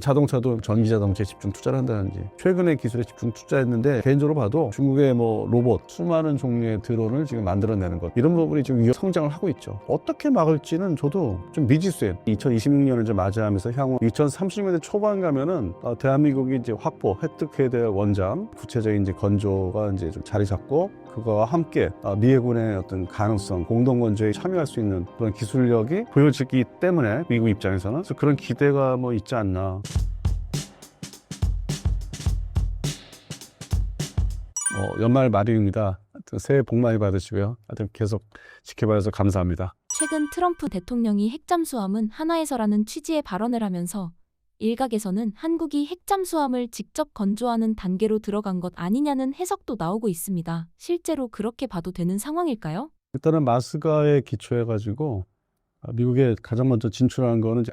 자동차도 전기 자동차에 집중 투자를 한다든지 최근에 기술에 집중 투자했는데 개인적으로 봐도 중국의 뭐 로봇, 수많은 종류의 드론을 지금 만들어내는 것 이런 부분이 지금 위험 성장을 하고 있죠. 어떻게 막을지는 저도 좀 미지수예요. 2026년을 이제 맞이하면서 향후 2030년대 초반 가면은 대한민국이 이제 확보, 획득해야 될 원잠, 구체적인 이제 건조가 이제 좀 자리 잡고 그거와 함께 미해군의 어떤 가능성, 공동 건조에 참여할 수 있는 그런 기술력이 보여지기 때문에 미국 입장에서는 그래서 그런 기대가 뭐 있지 않나. 연말 말입니다. 하여튼 새해 복 많이 받으시고요. 하여튼 계속 지켜봐주셔서 감사합니다. 최근 트럼프 대통령이 핵잠수함은 하나에서라는 취지의 발언을 하면서 일각에서는 한국이 핵잠수함을 직접 건조하는 단계로 들어간 것 아니냐는 해석도 나오고 있습니다. 실제로 그렇게 봐도 되는 상황일까요? 일단은 마스가에 기초해가지고 미국에 가장 먼저 진출한 거는 이제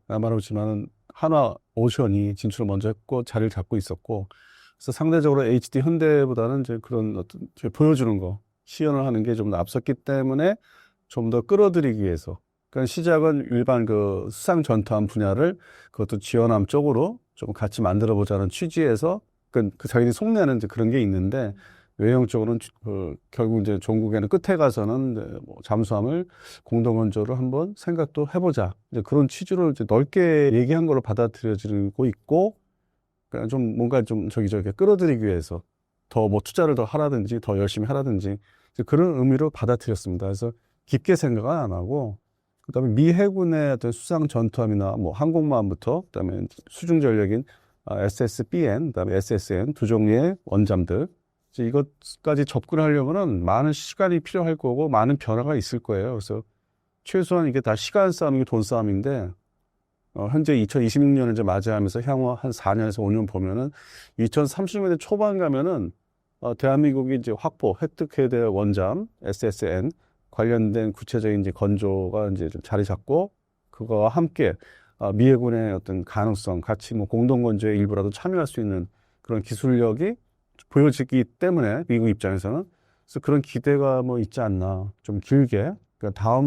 MRO지만은 한화 오션이 진출을 먼저 했고 자리를 잡고 있었고 그래서 상대적으로 HD 현대보다는 이제 그런 어떤 보여주는 거 시연을 하는 게 좀 더 앞섰기 때문에 좀 더 끌어들이기 위해서 그러니까 시작은 일반 그 수상 전투함 분야를 그것도 지원함 쪽으로 좀 같이 만들어 보자는 취지에서 그 자기들이 속내는 이제 그런 게 있는데 외형적으로는 결국 이제 종국에는 끝에 가서는 뭐 잠수함을 공동 건조를 한번 생각도 해보자 이제 그런 취지로 이제 넓게 얘기한 걸로 받아들여지고 있고 그러니까 좀 뭔가 좀 저기 끌어들이기 위해서 더 뭐 투자를 더 하라든지 더 열심히 하라든지 그런 의미로 받아들였습니다. 그래서 깊게 생각은 안 하고 그다음에 미 해군의 어떤 수상 전투함이나 뭐 항공모함부터 그다음에 수중 전력인 SSBN 그다음에 SSN 두 종류의 원잠들 이것까지 접근하려면은 많은 시간이 필요할 거고 많은 변화가 있을 거예요. 그래서 최소한 이게 다 시간 싸움이고 돈 싸움인데 현재 2026년을 이제 맞이하면서 향후 한 4년에서 5년 보면은 2030년대 초반 가면은 대한민국이 이제 확보, 획득해야 될 원잠, SSN 관련된 구체적인 이제 건조가 이제 좀 자리 잡고 그거와 함께 미해군의 어떤 가능성, 같이 뭐 공동 건조에 일부라도 참여할 수 있는 그런 기술력이 보여지기 때문에 미국 입장에서는 그래서 그런 기대가 뭐 있지 않나 좀 길게 그러니까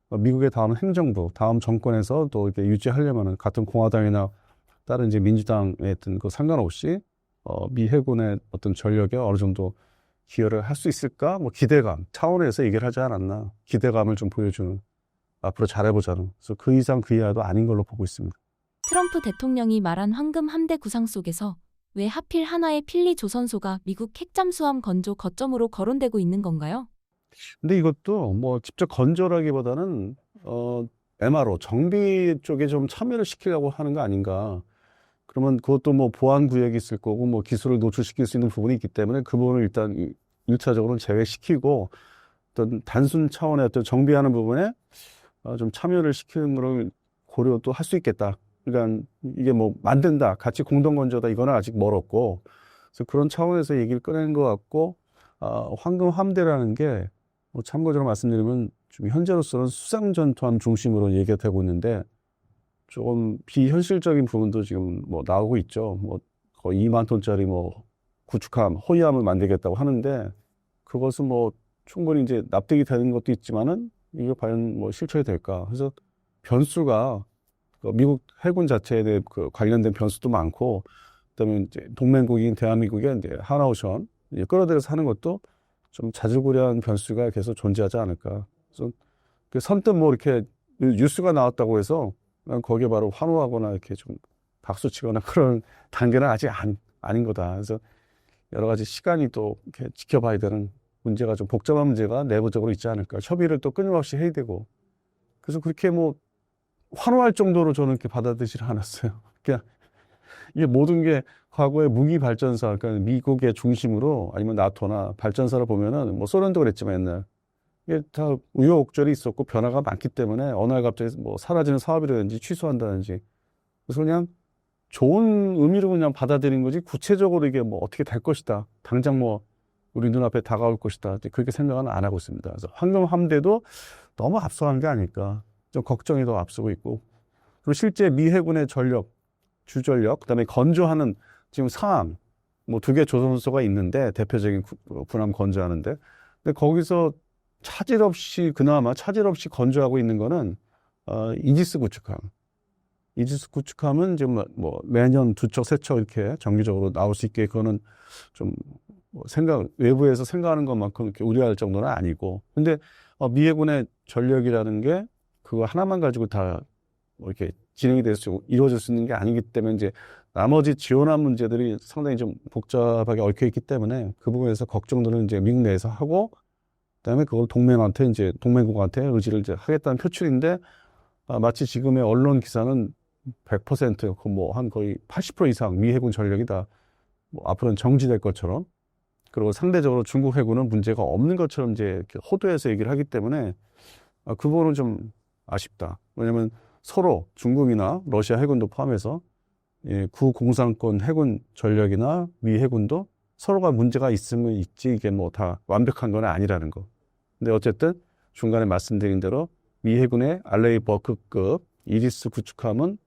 미국의 다음 행정부, 다음 정권에서 또 이렇게 유지하려면은 같은 공화당이나 다른 이제 민주당의 어떤 그 상관없이 미 해군의 어떤 전력에 어느 정도 기여를 할 수 있을까? 뭐 기대감 차원에서 얘기를 하지 않았나? 기대감을 좀 보여주는 앞으로 잘해보자는 그래서 그 이상 그 이하도 아닌 걸로 보고 있습니다. 트럼프 대통령이 말한 황금 함대 구상 속에서 왜 하필 하나의 필리 조선소가 미국 핵잠수함 건조 거점으로 거론되고 있는 건가요? 근데 이것도 뭐 직접 건조라기보다는 MRO 정비 쪽에 좀 참여를 시키려고 하는 거 아닌가. 그러면 그것도 뭐 보안 구역이 있을 거고 뭐 기술을 노출시킬 수 있는 부분이 있기 때문에 그 부분을 일단 1차적으로는 제외시키고 어떤 단순 차원의 어떤 정비하는 부분에 좀 참여를 시키는 걸 고려도 할 수 있겠다. 그러니까 이게 뭐 만든다, 같이 공동 건조다 이거는 아직 멀었고 그래서 그런 차원에서 얘기를 꺼낸 것 같고 황금 함대라는 게 뭐 참고적으로 말씀드리면 좀 현재로서는 수상 전투함 중심으로 얘기가 되고 있는데 조금 비현실적인 부분도 지금 뭐 나오고 있죠. 뭐 거의 2만 톤짜리 뭐 구축함, 호위함을 만들겠다고 하는데 그것은 뭐 충분히 이제 납득이 되는 것도 있지만은 이게 과연 뭐 실천이 될까? 그래서 변수가 미국 해군 자체에 대해 그 관련된 변수도 많고 그다음에 이제 동맹국인 대한민국의 이제 하나오션 끌어들여서 하는 것도 좀 자질구레한 변수가 계속 존재하지 않을까. 그래서 선뜻 뭐 이렇게 뉴스가 나왔다고 해서 거기에 바로 환호하거나 이렇게 좀 박수치거나 그런 단계는 아직 아닌 거다. 그래서 여러 가지 시간이 또 이렇게 지켜봐야 되는 문제가 좀 복잡한 문제가 내부적으로 있지 않을까. 협의를 또 끊임없이 해야 되고. 그래서 그렇게 뭐 환호할 정도로 저는 이렇게 받아들이지 않았어요. 그냥 이게 모든 게 과거의 무기 발전사, 그러니까 미국의 중심으로 아니면 나토나 발전사를 보면은 뭐 소련도 그랬지만 옛날 이게 다 우여곡절이 있었고 변화가 많기 때문에 어느 날 갑자기 뭐 사라지는 사업이라든지 취소한다든지 그래서 그냥 좋은 의미로 그냥 받아들인 거지 구체적으로 이게 뭐 어떻게 될 것이다. 당장 뭐 우리 눈앞에 다가올 것이다. 그렇게 생각은 안 하고 있습니다. 그래서 황금 함대도 너무 앞서간 게 아닐까. 좀 걱정이 더 앞서고 있고 그리고 실제 미 해군의 전력, 주전력, 그다음에 건조하는 지금 상황 뭐 2개 조선소가 있는데 대표적인 군함 건조하는데 근데 거기서 그나마 차질 없이 건조하고 있는 거는 이지스 구축함. 이지스 구축함은 이제 뭐 매년 2척, 3척 이렇게 정기적으로 나올 수 있게 그거는 좀 뭐 외부에서 생각하는 것만큼 이렇게 우려할 정도는 아니고. 근데 미 해군의 전력이라는 게 그거 하나만 가지고 다 뭐 이렇게 진행이 이루어질 수 있는 게 아니기 때문에 이제 나머지 지원한 문제들이 상당히 좀 복잡하게 얽혀 있기 때문에 그 부분에서 걱정들은 이제 미국 내에서 하고, 그다음에 그걸 동맹국한테 의지를 이제 하겠다는 표출인데, 마치 지금의 언론 기사는 100%, 뭐 한 거의 80% 이상 미 해군 전력이 다 뭐 앞으로는 정지될 것처럼, 그리고 상대적으로 중국 해군은 문제가 없는 것처럼 이제 이렇게 호도해서 얘기를 하기 때문에 그 부분은 좀 아쉽다. 왜냐하면 서로 중국이나 러시아 해군도 포함해서 구공산권 해군 전력이나 미 해군도 서로가 문제가 있으면 있지 이게 뭐 다 완벽한 건 아니라는 거. 근데 어쨌든 중간에 말씀드린 대로 미 해군의 알레이 버크급 이지스 구축함은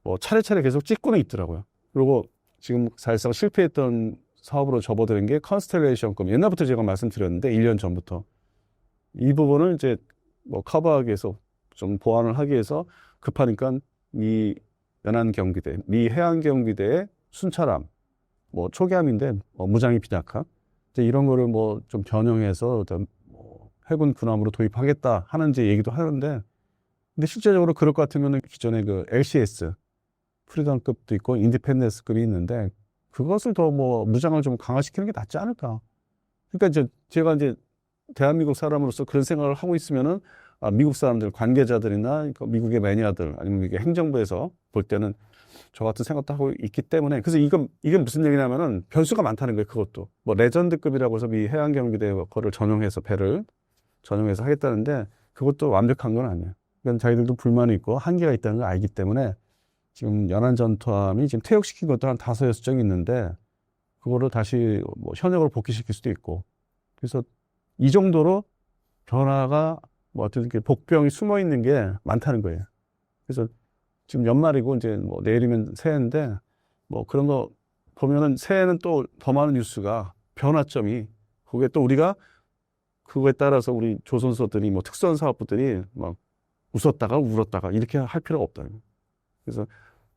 뭐 차례차례 계속 찍고는 있더라고요. 그리고 지금 사실상 실패했던 사업으로 접어드는 게 컨스텔레이션급. 옛날부터 제가 말씀드렸는데 1년 전부터 이 부분을 이제 뭐 커버하기 위해서 좀 보완을 하기 위해서 급하니까 미 연안경비대, 미 해안경비대의 순찰함, 뭐 초기함인데 무장이 빈약함, 이제 이런 거를 뭐 좀 변형해서 뭐 해군 군함으로 도입하겠다 하는 이제 얘기도 하는데, 근데 실제적으로 그럴 것 같으면 기존에 그 LCS 프리덤급도 있고 인디펜던스급이 있는데 그것을 더 뭐 무장을 좀 강화시키는 게 낫지 않을까. 그러니까 이제 제가 이제 대한민국 사람으로서 그런 생각을 하고 있으면은 미국 사람들, 관계자들이나 미국의 매니아들, 아니면 이게 행정부에서 볼 때는 저 같은 생각도 하고 있기 때문에, 그래서 이게 무슨 얘기냐면은 변수가 많다는 거예요. 그것도 뭐 레전드급이라고 해서 미 해안경비대 거를 전용해서 배를 전용해서 하겠다는데 그것도 완벽한 건 아니에요. 그러니까 자기들도 불만이 있고 한계가 있다는 걸 알기 때문에 지금 연안전투함이 지금 퇴역시킨 것도 한 5-6척이 있는데 그거를 다시 뭐 현역으로 복귀시킬 수도 있고, 그래서 이 정도로 변화가 뭐 어떤 게 복병이 숨어 있는 게 많다는 거예요. 그래서 지금 연말이고 이제 뭐 내일이면 새해인데 뭐 그런 거 보면은 새해는 또 더 많은 뉴스가 변화점이, 그게 또 우리가 그거에 따라서 우리 조선소들이 뭐 특수선사업부들이 막 웃었다가 울었다가 이렇게 할 필요가 없다. 그래서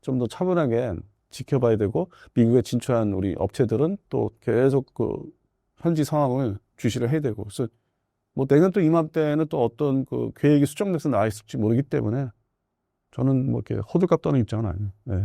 좀 더 차분하게 지켜봐야 되고, 미국에 진출한 우리 업체들은 또 계속 그 현지 상황을 주시를 해야 되고, 그래서 뭐 내년 또 이맘때는 또 어떤 그 계획이 수정돼서 나와 있을지 모르기 때문에 저는 뭐 이렇게 호들갑 떠는 입장은 아니에요. 네.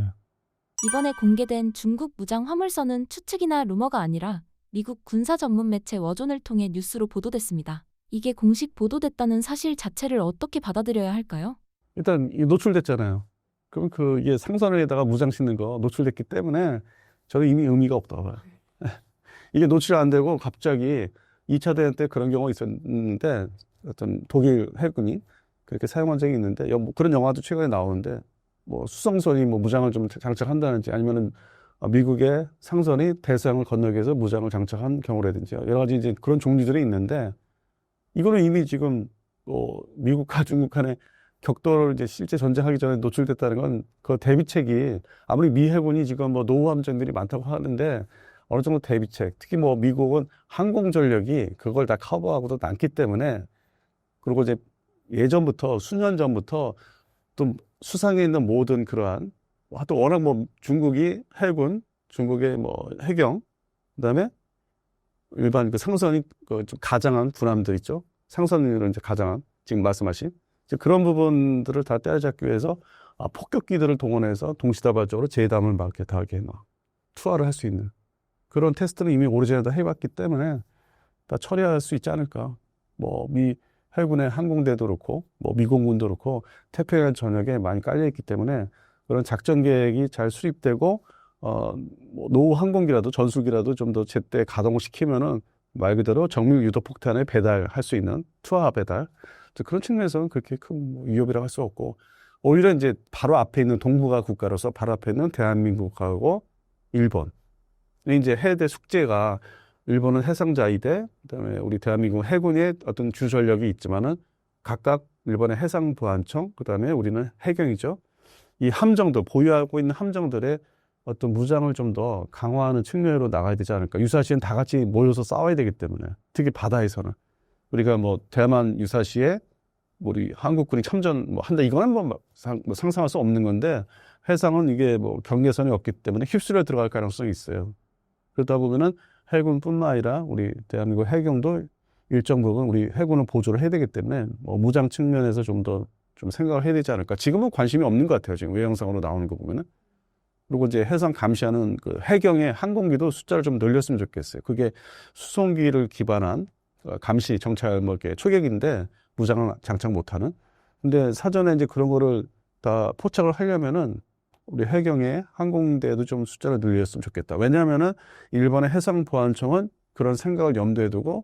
이번에 공개된 중국 무장 화물선은 추측이나 루머가 아니라 미국 군사 전문 매체 워존을 통해 뉴스로 보도됐습니다. 이게 공식 보도됐다는 사실 자체를 어떻게 받아들여야 할까요? 일단 노출됐잖아요. 그럼 이게 상선에다가 무장 싣는 거 노출됐기 때문에 저는 이미 의미가 없다고 봐요. 이게 노출 안 되고 갑자기 2차 대전 때 그런 경우가 있었는데 어떤 독일 해군이 그렇게 사용한 적이 있는데 뭐 그런 영화도 최근에 나오는데 뭐 수송선이 뭐 무장을 좀 장착한다든지 아니면은 미국의 상선이 대서양을 건너기 위해서 무장을 장착한 경우라든지 여러 가지 이제 그런 종류들이 있는데, 이거는 이미 지금 뭐 미국과 중국 간의 격돌을 이제 실제 전쟁하기 전에 노출됐다는 건 그 대비책이, 아무리 미 해군이 지금 뭐 노후 함정들이 많다고 하는데 어느 정도 대비책, 특히 뭐 미국은 항공 전력이 그걸 다 커버하고도 남기 때문에, 그리고 이제 예전부터 수년 전부터 또 수상에 있는 모든 그러한 또 워낙 뭐 중국이 해군, 중국의 뭐 해경, 그다음에 일반 그 상선이 그 좀 가장한 군함들 있죠. 상선으로 이제 가장한 지금 말씀하신 이제 그런 부분들을 다 때려잡기 위해서 폭격기들을 동원해서 동시다발적으로 제담을 막 이렇게 다 이렇게 막 투하를 할 수 있는 그런 테스트는 이미 오래전에 다 해봤기 때문에 다 처리할 수 있지 않을까. 뭐 미 해군의 항공대도 그렇고 뭐 미공군도 그렇고 태평양 전역에 많이 깔려 있기 때문에 그런 작전 계획이 잘 수립되고 뭐 노후 항공기라도 전술기라도 좀 더 제때 가동을 시키면은 말 그대로 정밀 유도 폭탄을 배달할 수 있는 투하 배달, 그런 측면에서는 그렇게 큰 위협이라고 할 수 없고, 오히려 이제 바로 앞에 있는 동북아 국가로서 바로 앞에 있는 대한민국하고 일본 이제 해야 될 숙제가, 일본은 해상자위대, 그다음에 우리 대한민국 해군의 어떤 주 전력이 있지만은 각각 일본의 해상보안청, 그다음에 우리는 해경이죠. 이 함정들, 보유하고 있는 함정들의 어떤 무장을 좀 더 강화하는 측면으로 나가야 되지 않을까. 유사시엔 다 같이 모여서 싸워야 되기 때문에, 특히 바다에서는 우리가 뭐 대만 유사시에 우리 한국군이 참전 뭐 한다, 이거는 뭐 상상할 수 없는 건데, 해상은 이게 뭐 경계선이 없기 때문에 휩쓸려 들어갈 가능성이 있어요. 그러다 보면은 해군뿐만 아니라 우리 대한민국 해경도 일정 부분 우리 해군은 보조를 해야 되기 때문에 뭐 무장 측면에서 좀 더 좀 생각을 해야 되지 않을까. 지금은 관심이 없는 것 같아요. 지금 외형상으로 나오는 거 보면은. 그리고 이제 해상 감시하는 그 해경의 항공기도 숫자를 좀 늘렸으면 좋겠어요. 그게 수송기를 기반한 감시 정찰 뭐 이렇게 초계기인데 무장을 장착 못하는. 근데 사전에 이제 그런 거를 다 포착을 하려면은 우리 해경의 항공대도 좀 숫자를 늘렸으면 좋겠다. 왜냐하면은 일본의 해상보안청은 그런 생각을 염두에 두고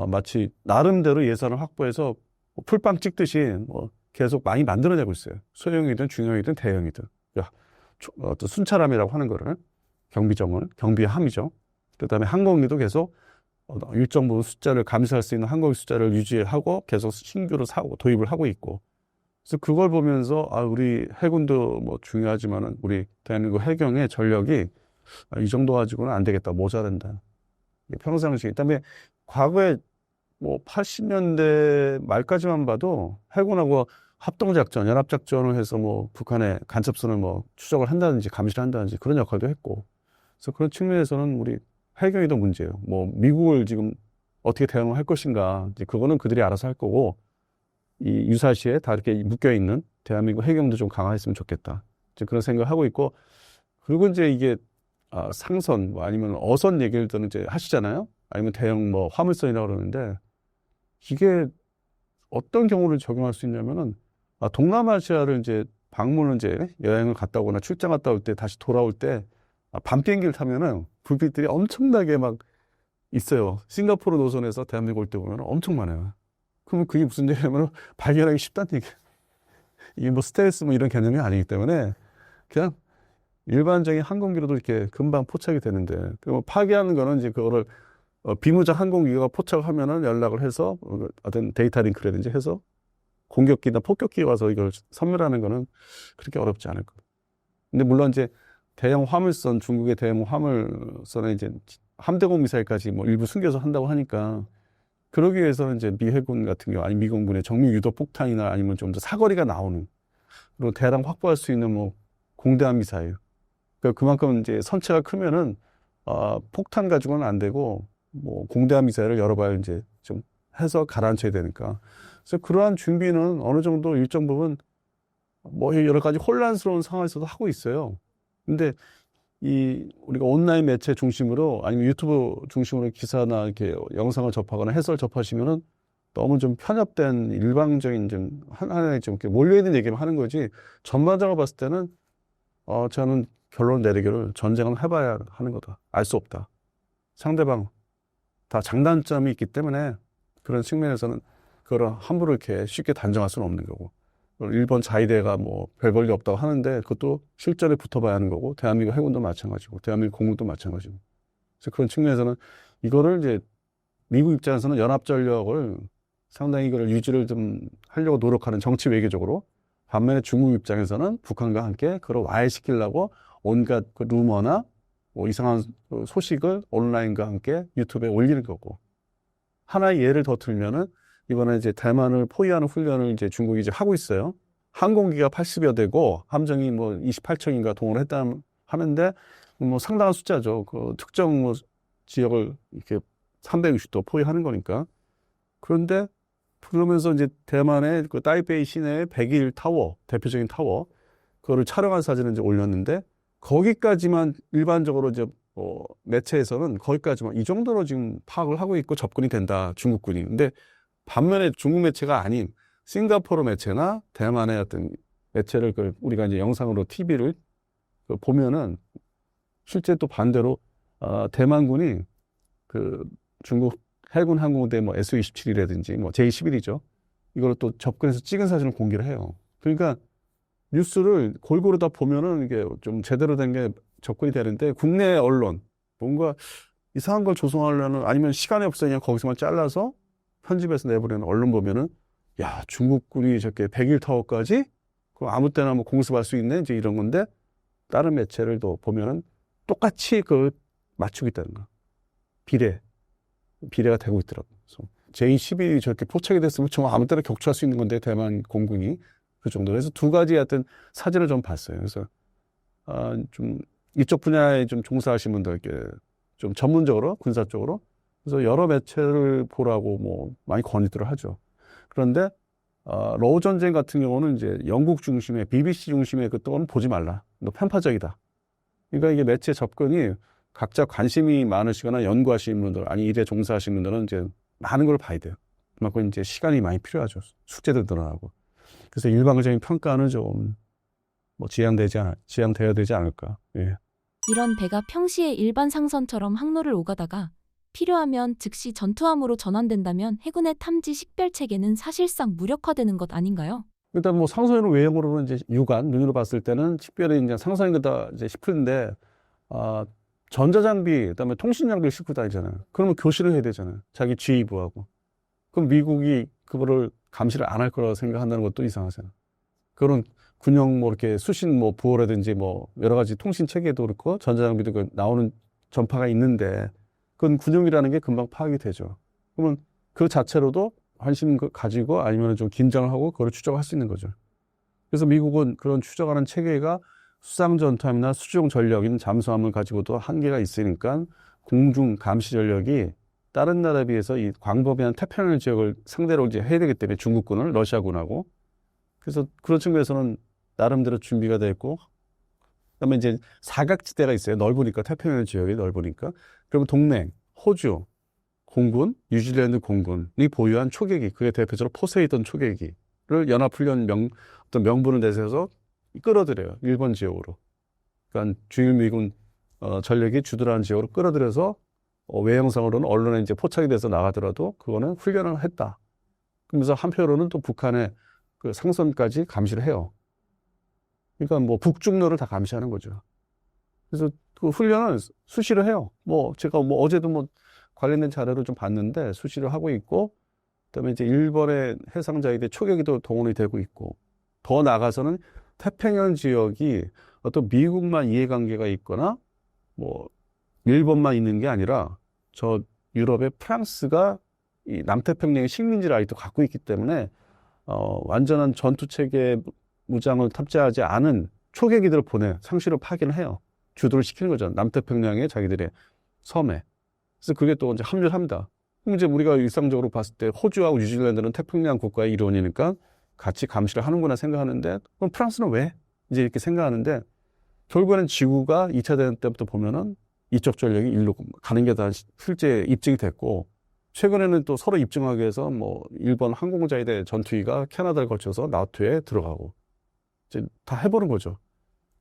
마치 나름대로 예산을 확보해서 뭐 풀빵 찍듯이 뭐 계속 많이 만들어내고 있어요. 소형이든 중형이든 대형이든. 어떤 순찰함이라고 하는 거를 경비의 함이죠. 그다음에 항공기도 계속 일정 부분 숫자를 감시할 수 있는 항공기 숫자를 유지하고 계속 신규로 사고 도입을 하고 있고. 그래서 그걸 보면서 우리 해군도 뭐 중요하지만은 우리 대한민국 해경의 전력이 이 정도 가지고는 안 되겠다, 모자란다. 평상시에. 그다음에 과거에 뭐 80년대 말까지만 봐도 해군하고 합동작전, 연합작전을 해서 뭐 북한의 간첩선을 뭐 추적을 한다든지 감시를 한다든지 그런 역할도 했고. 그래서 그런 측면에서는 우리 해경이 더 문제예요. 뭐 미국을 지금 어떻게 대응을 할 것인가. 이제 그거는 그들이 알아서 할 거고, 이 유사시에 다 이렇게 묶여 있는 대한민국 해경도 좀 강화했으면 좋겠다. 이제 그런 생각을 하고 있고, 그리고 이제 이게 상선 뭐 아니면 어선 얘기를 이제 하시잖아요. 아니면 대형 뭐 화물선이라고 그러는데, 이게 어떤 경우를 적용할 수 있냐면은 동남아시아를 이제 방문을 이제 여행을 갔다 오거나 출장 갔다 올 때 다시 돌아올 때 밤 비행기를 타면은 불빛들이 엄청나게 막 있어요. 싱가포르 노선에서 대한민국 올 때 보면 엄청 많아요. 그러면 그게 무슨 얘기냐면 발견하기 쉽다는 얘기. 이게 뭐 스텔스 뭐 이런 개념이 아니기 때문에 그냥 일반적인 항공기로도 이렇게 금방 포착이 되는데, 그 파괴하는 거는 이제 그거를 비무장 항공기가 포착하면은 연락을 해서 어떤 데이터 링크라든지 해서 공격기나 폭격기 와서 이걸 섬멸하는 거는 그렇게 어렵지 않을 거예요. 근데 물론 이제 대형 화물선, 중국의 대형 화물선에 이제 함대공 미사일까지 뭐 일부 숨겨서 한다고 하니까, 그러기 위해서는 이제 미 해군 같은 경우, 아니 미공군의 정밀 유도 폭탄이나 아니면 좀 더 사거리가 나오는, 그리고 대량 확보할 수 있는 뭐 공대함 미사일. 그러니까 그만큼 이제 선체가 크면은 폭탄 가지고는 안 되고 뭐 공대함 미사일을 여러 발 이제 좀 해서 가라앉혀야 되니까. 그래서 그러한 준비는 어느 정도 일정 부분 뭐 여러 가지 혼란스러운 상황에서도 하고 있어요. 근데 이 우리가 온라인 매체 중심으로 아니면 유튜브 중심으로 기사나 이렇게 영상을 접하거나 해설 접하시면은 너무 좀 편협된 일방적인 좀 하나에 좀 이렇게 몰려있는 얘기만 하는 거지, 전반적으로 봤을 때는 저는 결론 내리기를 전쟁은 해봐야 하는 거다. 알 수 없다. 상대방 다 장단점이 있기 때문에 그런 측면에서는 그걸 함부로 이렇게 쉽게 단정할 수는 없는 거고, 일본 자위대가 뭐 별 볼일 없다고 하는데 그것도 실전에 붙어봐야 하는 거고, 대한민국 해군도 마찬가지고 대한민국 공군도 마찬가지고. 그래서 그런 측면에서는 이거를 이제 미국 입장에서는 연합전력을 상당히 이걸 유지를 좀 하려고 노력하는 정치 외교적으로, 반면에 중국 입장에서는 북한과 함께 그걸 와해시키려고 온갖 그 루머나 뭐 이상한 소식을 온라인과 함께 유튜브에 올리는 거고. 하나의 예를 더 들면은 이번에 이제 대만을 포위하는 훈련을 이제 중국이 이제 하고 있어요. 항공기가 80여 대고 함정이 뭐 28척인가 동원을 했다 하는데 뭐 상당한 숫자죠. 그 특정 뭐 지역을 이렇게 360도 포위하는 거니까. 그런데 그러면서 이제 대만의 그 타이베이 시내의 101 타워, 대표적인 타워, 그거를 촬영한 사진을 이제 올렸는데, 거기까지만 일반적으로 이제 매체에서는 거기까지만 이 정도로 지금 파악을 하고 있고 접근이 된다, 중국군이. 근데 반면에 중국 매체가 아닌 싱가포르 매체나 대만의 어떤 매체를 우리가 이제 영상으로 TV를 보면은 실제 또 반대로 대만군이 그 중국 해군 항공대 뭐 SU-27이라든지 뭐 J-11이죠. 이걸 또 접근해서 찍은 사진을 공개를 해요. 그러니까 뉴스를 골고루 다 보면은 이게 좀 제대로 된 게 접근이 되는데, 국내 언론 뭔가 이상한 걸 조성하려는, 아니면 시간이 없어 그냥 거기서만 잘라서 편집해서 내보내는 언론 보면은, 야, 중국군이 저렇게 101 타워까지 그럼 아무 때나 뭐 공습할 수 있네, 이제 이런 건데, 다른 매체를 또 보면은 똑같이 맞추고 있다는 거. 비례가 되고 있더라고요. 그래서 J-11이 저렇게 포착이 됐으면 정말 아무 때나 격추할 수 있는 건데, 대만 공군이 그 정도로 해서 두 가지 하여튼 사진을 좀 봤어요. 그래서 좀 이쪽 분야에 좀 종사하신 분들께 좀 전문적으로 군사 쪽으로 그래서 여러 매체를 보라고 뭐 많이 건의들을 하죠. 그런데 러우 전쟁 같은 경우는 이제 영국 중심의 BBC 중심의 그거는 보지 말라. 너 편파적이다. 그러니까 이게 매체 접근이 각자 관심이 많으시거나 연구하시는 분들, 아니 일에 종사하시는 분들은 이제 많은 걸 봐야 돼요. 그만큼 이제 시간이 많이 필요하죠. 숙제도 늘어나고. 그래서 일방적인 평가는 좀 뭐 지양되어야 되지 않을까. 예. 이런 배가 평시에 일반 상선처럼 항로를 오가다가 필요하면 즉시 전투함으로 전환된다면 해군의 탐지 식별 체계는 사실상 무력화되는 것 아닌가요? 일단 뭐 상선으로 외형으로는 이제 육안 눈으로 봤을 때는 식별이 이제 상선인 거다 이제 싶은데 전자장비 그다음에 통신장비를 싣고 다니잖아요. 그러면 교실을 해야 되잖아요. 자기 지휘부하고. 그럼 미국이 그거를 감시를 안 할 거라고 생각한다는 것도 이상하잖아요. 그런 군용 뭐 이렇게 수신 뭐 부호라든지 뭐 여러 가지 통신 체계도 그렇고 전자장비도 나오는 전파가 있는데 그건 군용이라는 게 금방 파악이 되죠. 그러면 그 자체로도 관심 가지고 아니면 좀 긴장을 하고 그걸 추적할 수 있는 거죠. 그래서 미국은 그런 추적하는 체계가 수상 전투함이나 수중 전력인 잠수함을 가지고도 한계가 있으니까 공중 감시 전력이 다른 나라에 비해서 이 광범위한 태평양 지역을 상대로 이제 해야 되기 때문에 중국군을 러시아군하고 그래서 그런 측면에서는 나름대로 준비가 돼 있고 그다음에 이제 사각지대가 있어요. 넓으니까 태평양 지역이 넓으니까 그러면 동맹 호주 공군 뉴질랜드 공군이 보유한 초계기 그게 대표적으로 포세이돈 초계기를 연합훈련 어떤 명분을 내세워서 끌어들여요. 일본 지역으로. 그러니까 주일미군 전력이 주둔하는 지역으로 끌어들여서 외형상으로는 언론에 이제 포착이 돼서 나가더라도 그거는 훈련을 했다. 그러면서 한편으로는 또 북한의 그 상선까지 감시를 해요. 그러니까 뭐 북중로를 다 감시하는 거죠. 그래서 그 훈련을 수시로 해요. 뭐 제가 뭐 어제도 뭐 관련된 자료를 좀 봤는데 수시로 하고 있고 그다음에 이제 일본의 해상자위대 초계기도 동원이 되고 있고 더 나가서는 태평양 지역이 어떤 미국만 이해관계가 있거나 뭐 일본만 있는 게 아니라 저 유럽의 프랑스가 이 남태평양의 식민지를 아직도 갖고 있기 때문에 완전한 전투 체계 무장을 탑재하지 않은 초계기들을 상시로 파견을 해요. 주도를 시키는 거죠. 남태평양의 자기들의 섬에. 그래서 그게 또 이제 합류를 합니다. 그럼 이제 우리가 일상적으로 봤을 때 호주하고 뉴질랜드는 태평양 국가의 일원이니까 같이 감시를 하는구나 생각하는데 그럼 프랑스는 왜? 이제 이렇게 생각하는데 결국에는 지구가 2차 대전 때부터 보면은 이쪽 전력이 일로 가는 게 다 실제 입증이 됐고 최근에는 또 서로 입증하기 위해서 뭐 일본 항공자위대 전투기가 캐나다를 거쳐서 나토에 들어가고 이제 다 해보는 거죠.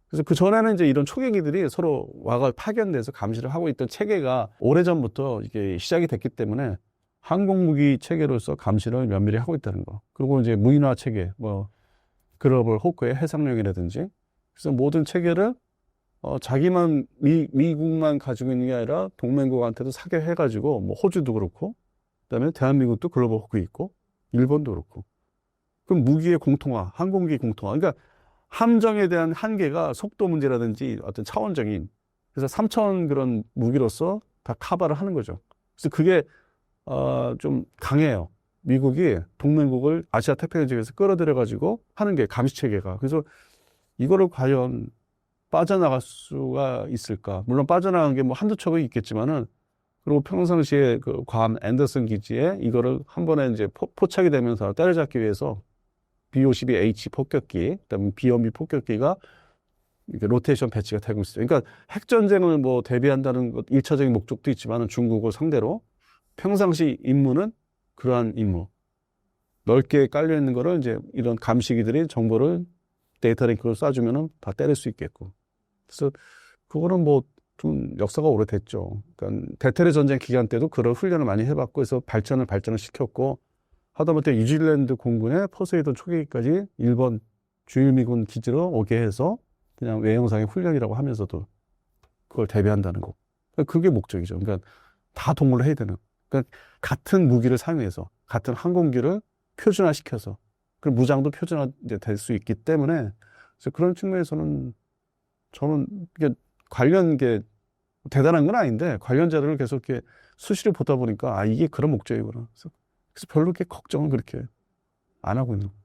그래서 그 전에는 이제 이런 초계기들이 서로 와가 파견돼서 감시를 하고 있던 체계가 오래전부터 이게 시작이 됐기 때문에 항공무기 체계로서 감시를 면밀히 하고 있다는 거. 그리고 이제 무인화 체계, 뭐 글로벌 호크의 해상력이라든지 그래서 모든 체계를 자기만 미국만 가지고 있는 게 아니라 동맹국한테도 사교해가지고 뭐 호주도 그렇고 그다음에 대한민국도 글로벌 호크 있고 일본도 그렇고 그럼 무기의 공통화, 항공기 공통화. 그러니까 함정에 대한 한계가 속도 문제라든지 어떤 차원적인 그래서 3차원 그런 무기로서 다 커버를 하는 거죠. 그래서 그게 좀 강해요. 미국이 동맹국을 아시아 태평양 지역에서 끌어들여 가지고 하는 게 감시 체계가. 그래서 이거를 과연 빠져나갈 수가 있을까? 물론 빠져나간 게 뭐 한두 척은 있겠지만은 그리고 평상시에 그 괌 앤더슨 기지에 이거를 한 번에 이제 포착이 되면서 때려잡기 위해서 B-52H 폭격기, 그다음에 B-1B 폭격기가 이렇게 로테이션 배치가 되고 있어요. 그러니까 핵전쟁을 뭐 대비한다는 것, 1차적인 목적도 있지만 중국을 상대로 평상시 임무는 그러한 임무. 넓게 깔려있는 거를 이제 이런 감시기들이 정보를 데이터 링크로 쏴주면은 다 때릴 수 있겠고. 그래서 그거는 뭐 좀 역사가 오래됐죠. 그러니까 대테레 전쟁 기간 때도 그런 훈련을 많이 해봤고 그래서 발전을 시켰고 하다못해 뉴질랜드 공군의 포세이돈 초계기까지 일본 주일미군 기지로 오게 해서 그냥 외형상의 훈련이라고 하면서도 그걸 대비한다는 거. 그러니까 그게 목적이죠. 그러니까 다 동원을 해야 되는. 그러니까 같은 무기를 사용해서 같은 항공기를 표준화시켜서 그리고 무장도 표준화될 수 있기 때문에 그래서 그런 측면에서는 저는 이게 관련 게 대단한 건 아닌데 관련 자료를 계속 이렇게 수시로 보다 보니까 이게 그런 목적이구나. 그래서 별로 그렇게 걱정은 그렇게 안 하고 있는 거예요.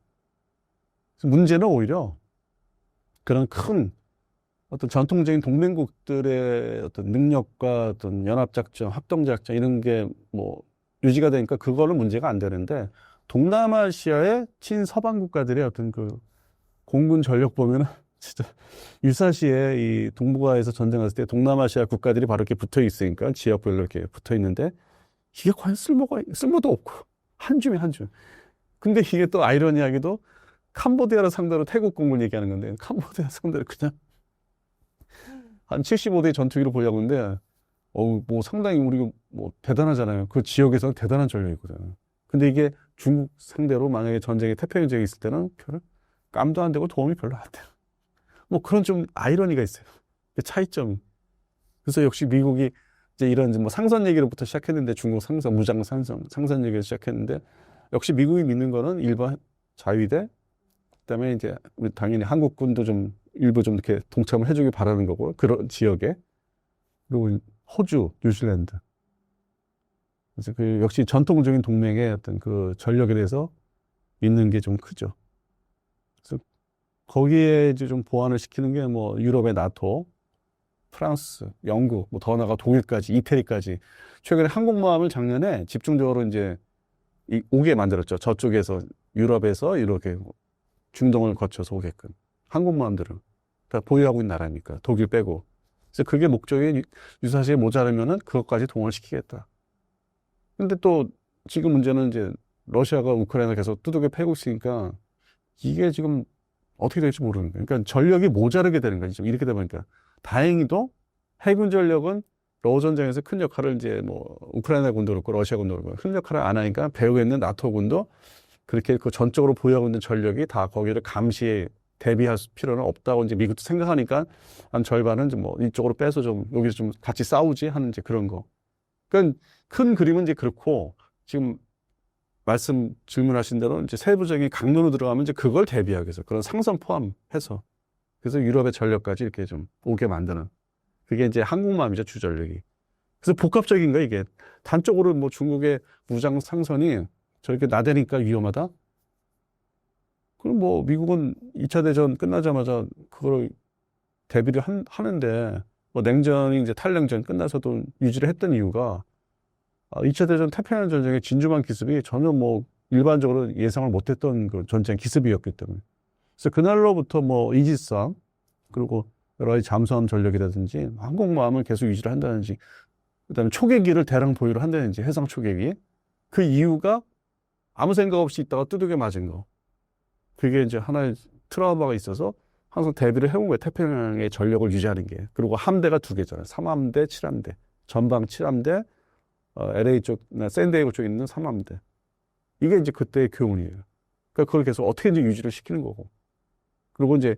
문제는 오히려 그런 큰 어떤 전통적인 동맹국들의 어떤 능력과 어떤 연합작전, 합동작전 이런 게 뭐 유지가 되니까 그거는 문제가 안 되는데 동남아시아의 친서방 국가들의 어떤 그 공군 전력 보면은 진짜 유사시에 이 동북아에서 전쟁했을 때 동남아시아 국가들이 바로 이렇게 붙어 있으니까 지역별로 이렇게 붙어 있는데 이게 과연 쓸모도 없고 한 줌이 한 줌. 근데 이게 또 아이러니하게도 캄보디아를 상대로 태국 공군 얘기하는 건데 캄보디아 상대로 그냥 한 75대 전투기를 보려고 하는데 뭐 상당히 우리 뭐 대단하잖아요. 그 지역에서는 대단한 전력이거든요. 근데 이게 중국 상대로 만약에 전쟁이 태평양 지역에 있을 때는 별로 깜도 안 되고 도움이 별로 안 돼요. 뭐 그런 좀 아이러니가 있어요. 그 차이점이. 그래서 역시 미국이 이제 이런 뭐 상선 얘기로부터 시작했는데 중국 상선, 무장 상선 얘기를 시작했는데 역시 미국이 믿는 거는 일반 자위대 그다음에 이제 우리 당연히 한국군도 좀 일부 좀 이렇게 동참을 해주길 바라는 거고 그런 지역에 그리고 호주, 뉴질랜드 그래서 그 역시 전통적인 동맹의 어떤 그 전력에 대해서 믿는 게 좀 크죠. 그래서 거기에 이제 좀 보완을 시키는 게 뭐 유럽의 나토, 프랑스, 영국, 뭐 더 나아가 독일까지, 이태리까지 최근에 항공모함을 작년에 집중적으로 이제 오게 만들었죠. 저쪽에서 유럽에서 이렇게 중동을 거쳐서 오게끔 항공모함들을 다 보유하고 있는 나라니까 독일 빼고. 그래서 그게 목적이 유사시에 모자르면은 그것까지 동원시키겠다. 근데 또 지금 문제는 이제 러시아가 우크라이나 계속 두들겨 패고 있으니까 이게 지금 어떻게 될지 모르는 거예요. 그러니까 전력이 모자르게 되는 거죠. 지금 이렇게 되다 보니까 다행히도 해군 전력은 러우 전쟁에서 큰 역할을 이제 뭐 우크라이나 군도 그렇고 러시아 군도 그렇고 큰 역할을 안 하니까 배후에 있는 나토 군도 그렇게 그 전적으로 보유하고 있는 전력이 다 거기를 감시에 대비할 필요는 없다고 이제 미국도 생각하니까 한 절반은 좀 뭐 이쪽으로 빼서 좀 여기서 좀 같이 싸우지 하는 이제 그런 거. 그러니까 큰 그림은 이제 그렇고 지금 질문하신 대로 이제 세부적인 강론으로 들어가면 이제 그걸 대비하기 위해서 그런 상선 포함해서 그래서 유럽의 전력까지 이렇게 좀 오게 만드는 그게 이제 항공모함이죠, 주전력이. 그래서 복합적인 거 이게 단적으로 뭐 중국의 무장 상선이 저렇게 나대니까 위험하다. 그럼 뭐 미국은 2차 대전 끝나자마자 그걸 대비를 하는데 뭐 냉전이 이제 탈냉전 끝나서도 유지를 했던 이유가 2차 대전 태평양 전쟁의 진주만 기습이 전혀 뭐 일반적으로 예상을 못했던 그 전쟁 기습이었기 때문에. 그래서 그날로부터 뭐 이지스함 그리고 여러 가지 잠수함 전력이라든지 항공모함을 계속 유지를 한다든지 그다음에 초계기를 대량 보유를 한다든지 해상 초계기 그 이유가 아무 생각 없이 있다가 두들겨 맞은 거. 그게 이제 하나의 트라우마가 있어서 항상 대비를 해온 거예요. 태평양의 전력을 유지하는 게. 그리고 함대가 두 개잖아요. 3함대, 7함대. 전방 7함대, LA 쪽, 샌디에이고 쪽에 있는 3함대. 이게 이제 그때의 교훈이에요. 그러니까 그걸 계속 어떻게든지 유지를 시키는 거고. 그리고 이제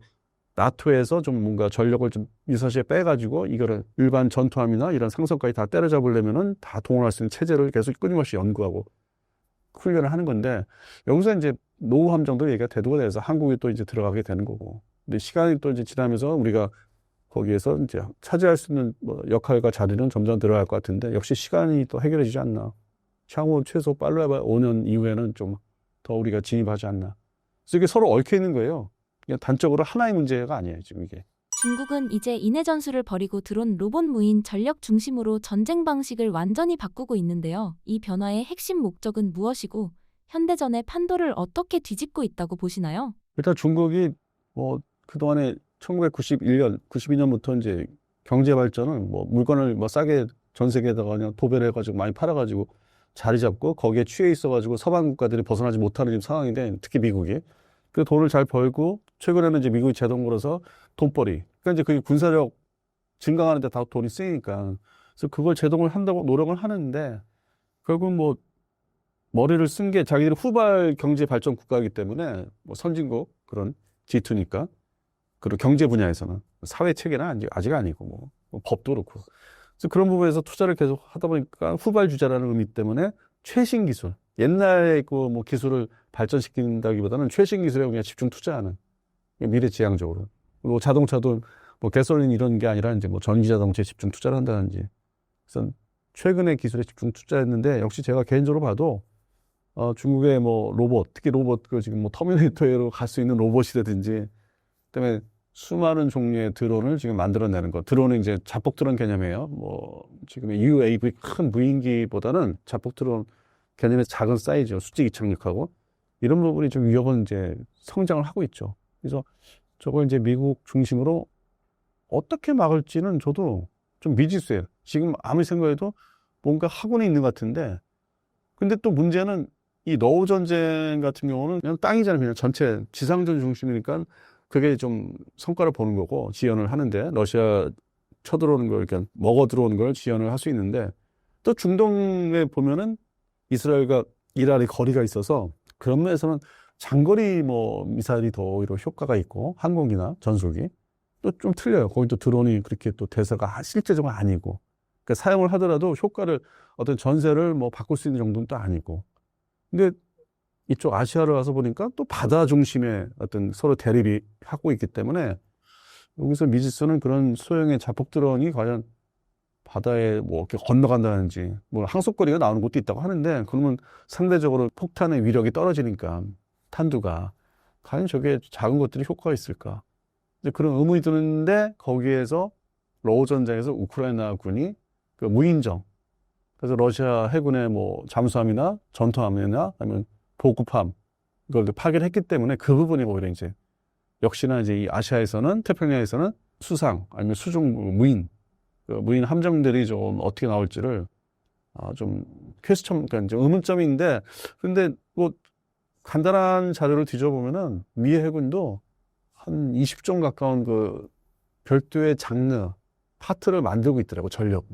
나토에서 좀 뭔가 전력을 좀 유사시에 빼가지고 이거를 일반 전투함이나 이런 상선까지 다 때려잡으려면은 다 동원할 수 있는 체제를 계속 끊임없이 연구하고 훈련을 하는 건데 여기서 이제 노후 함정도 얘기가 대두가 돼서 한국이 또 이제 들어가게 되는 거고. 근데 시간이 또 이제 지나면서 우리가 거기에서 이제 차지할 수 있는 뭐 역할과 자리는 점점 늘어날 것 같은데 역시 시간이 또 해결해지지 않나. 향후 최소 빨라야 5년 이후에는 좀 더 우리가 진입하지 않나. 그래서 이게 서로 얽혀 있는 거예요. 그냥 단적으로 하나의 문제가 아니에요, 지금 이게. 중국은 이제 인해 전술을 버리고 드론 로봇 무인 전력 중심으로 전쟁 방식을 완전히 바꾸고 있는데요. 이 변화의 핵심 목적은 무엇이고 현대전의 판도를 어떻게 뒤집고 있다고 보시나요? 일단 중국이 뭐 그동안에 1991년, 92년부터 이제 경제 발전은 뭐 물건을 뭐 싸게 전 세계에다가 그냥 도배를 해가지고 많이 팔아가지고 자리 잡고 거기에 취해 있어가지고 서방 국가들이 벗어나지 못하는 상황인데 특히 미국이 그 돈을 잘 벌고 최근에는 이제 미국이 제동 걸어서 돈벌이 그러니까 이제 그게 군사력 증강하는데 다 돈이 쓰이니까 그래서 그걸 제동을 한다고 노력을 하는데 결국 뭐 머리를 쓴 게 자기들이 후발 경제 발전 국가이기 때문에 뭐 선진국 그런 G2니까 그리고 경제 분야에서는 사회 체계는 아직 아니고 뭐 법도 그렇고 그래서 그런 부분에서 투자를 계속 하다 보니까 후발 주자라는 의미 때문에 최신 기술 옛날에 그 뭐 기술을 발전시킨다기보다는 최신 기술에 그냥 집중 투자하는 미래지향적으로 그리고 자동차도 뭐 개솔린 이런 게 아니라 이제 뭐 전기 자동차에 집중 투자를 한다든지 그래서 최근의 기술에 집중 투자했는데 역시 제가 개인적으로 봐도 중국의 뭐 로봇 특히 로봇 그 지금 뭐 터미네이터로 갈 수 있는 로봇이라든지 그다음에 수많은 종류의 드론을 지금 만들어내는 거. 드론은 이제 자폭 드론 개념이에요. 뭐 지금의 UAV 큰 무인기보다는 자폭 드론 개념의 작은 사이즈, 수직 이착륙하고 이런 부분이 좀 위협은 이제 성장을 하고 있죠. 그래서 저걸 이제 미국 중심으로 어떻게 막을지는 저도 좀 미지수예요. 지금 아무리 생각해도 뭔가 하고는 있는 것 같은데, 근데 또 문제는 이 러우 전쟁 같은 경우는 그냥 땅이잖아요. 그냥 전체 지상전 중심이니까 그게 좀 성과를 보는 거고 지연을 하는데, 러시아 쳐들어오는 걸, 그러니까 먹어 들어오는 걸 지연을 할 수 있는데, 또 중동에 보면은 이스라엘과 이란의 거리가 있어서 그런 면에서는 장거리 뭐 미사일이 더 오히려 효과가 있고, 항공기나 전술기 또 좀 틀려요. 거기 또 드론이 그렇게 또 대사가 실제적으로 아니고, 그러니까 사용을 하더라도 효과를 어떤 전세를 뭐 바꿀 수 있는 정도는 또 아니고. 근데 이쪽 아시아를 와서 보니까 또 바다 중심의 어떤 서로 대립이 하고 있기 때문에, 여기서 미지수는 그런 소형의 자폭 드론이 과연 바다에 뭐 이렇게 건너간다든지, 뭐 항속거리가 나오는 곳도 있다고 하는데, 그러면 상대적으로 폭탄의 위력이 떨어지니까 탄두가 과연 저게 작은 것들이 효과가 있을까? 이제 그런 의문이 드는데, 거기에서 러우 전쟁에서 우크라이나 군이 그 무인정, 그래서 러시아 해군의 뭐 잠수함이나 전투함이나 아니면 보급함 이걸 파괴를 했기 때문에 그 부분이 오히려 이제 역시나 이제 이 아시아에서는, 태평양에서는 수상 아니면 수중 무인 그 무인 함정들이 좀 어떻게 나올지를 좀 퀘스천, 그러니까 이제 의문점인데, 근데 뭐 간단한 자료를 뒤져보면은 미 해군도 한 20종 가까운 그 별도의 장르 파트를 만들고 있더라고, 전력.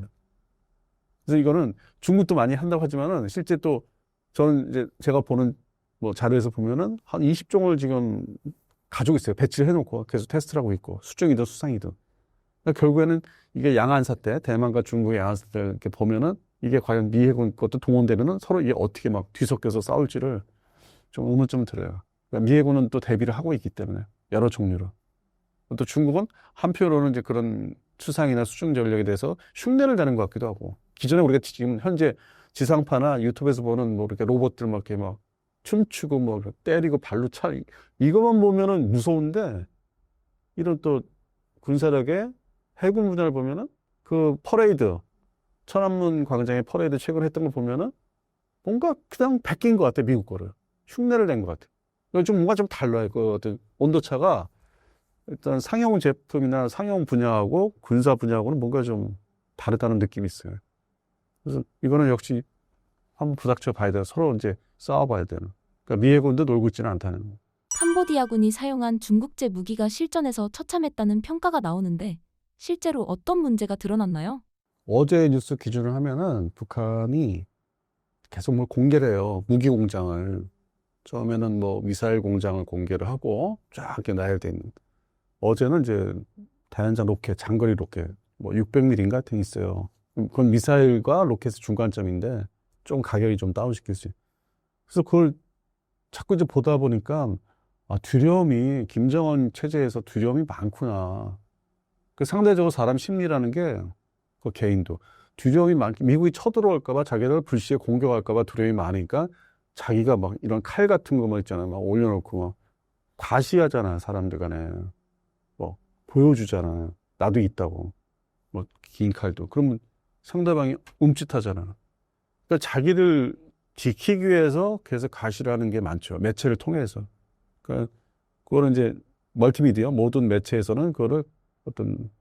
그래서 이거는 중국도 많이 한다고 하지만은 실제 또 저는 이제 제가 보는 뭐 자료에서 보면은 한 20종을 지금 가지고 있어요. 배치를 해놓고 계속 테스트를 하고 있고, 수중이든 수상이든. 그러니까 결국에는 이게 양안사 때, 대만과 중국의 양안사 때 이렇게 보면은 이게 과연 미 해군 것도 동원되면은 서로 이게 어떻게 막 뒤섞여서 싸울지를 좀 의문점 들어요. 그러니까 미 해군은 또 대비를 하고 있기 때문에 여러 종류로. 또 중국은 한편으로는 이제 그런 수상이나 수중 전력에 대해서 흉내를 내는 것 같기도 하고. 기존에 우리가 지금 현재 지상파나 유튜브에서 보는 뭐 이렇게 로봇들 막 이렇게 막 춤추고 뭐 때리고 발로 차, 이것만 보면은 무서운데, 이런 또 군사력의 해군 분야를 보면은 그 퍼레이드, 천안문 광장의 퍼레이드 최근에 했던 걸 보면은 뭔가 그냥 베낀 것 같아, 미국 거를. 흉내를 낸 것 같아. 좀 뭔가 좀 달라요. 그 어떤 온도차가 일단 상용 제품이나 상용 분야하고 군사 분야하고는 뭔가 좀 다르다는 느낌이 있어요. 그래서 이거는 역시 한번 부닥쳐 봐야 돼요. 서로 이제 싸워봐야 되는. 그러니까 미 해군도 놀고 있지는 않다는 거. 캄보디아군이 사용한 중국제 무기가 실전에서 처참했다는 평가가 나오는데 실제로 어떤 문제가 드러났나요? 어제 뉴스 기준을 하면은 북한이 계속 뭘 공개를 해요. 무기 공장을. 처음에는 뭐 미사일 공장을 공개를 하고 쫙 이렇게 나열돼 있는. 어제는 이제 다연장 로켓, 장거리 로켓, 뭐 600mm 같은 게 있어요. 그건 미사일과 로켓의 중간점인데 좀 가격이 좀 다운시킬 수 있어요. 그래서 그걸 자꾸 이제 보다 보니까 두려움이, 김정은 체제에서 두려움이 많구나. 그 상대적으로 사람 심리라는 게, 그 개인도 두려움이 미국이 쳐들어올까봐, 자기를 불시에 공격할까봐 두려움이 많으니까 자기가 막 이런 칼 같은 거 뭐 있잖아, 막 올려놓고 막 과시하잖아, 사람들 간에. 뭐 보여주잖아, 나도 있다고. 뭐 긴 칼도. 그러면 상대방이 움찔하잖아. 그러니까 자기를 지키기 위해서 계속 과시를 하는 게 많죠, 매체를 통해서. 그러니까 그거는 이제 멀티미디어 모든 매체에서는 그거를 어떤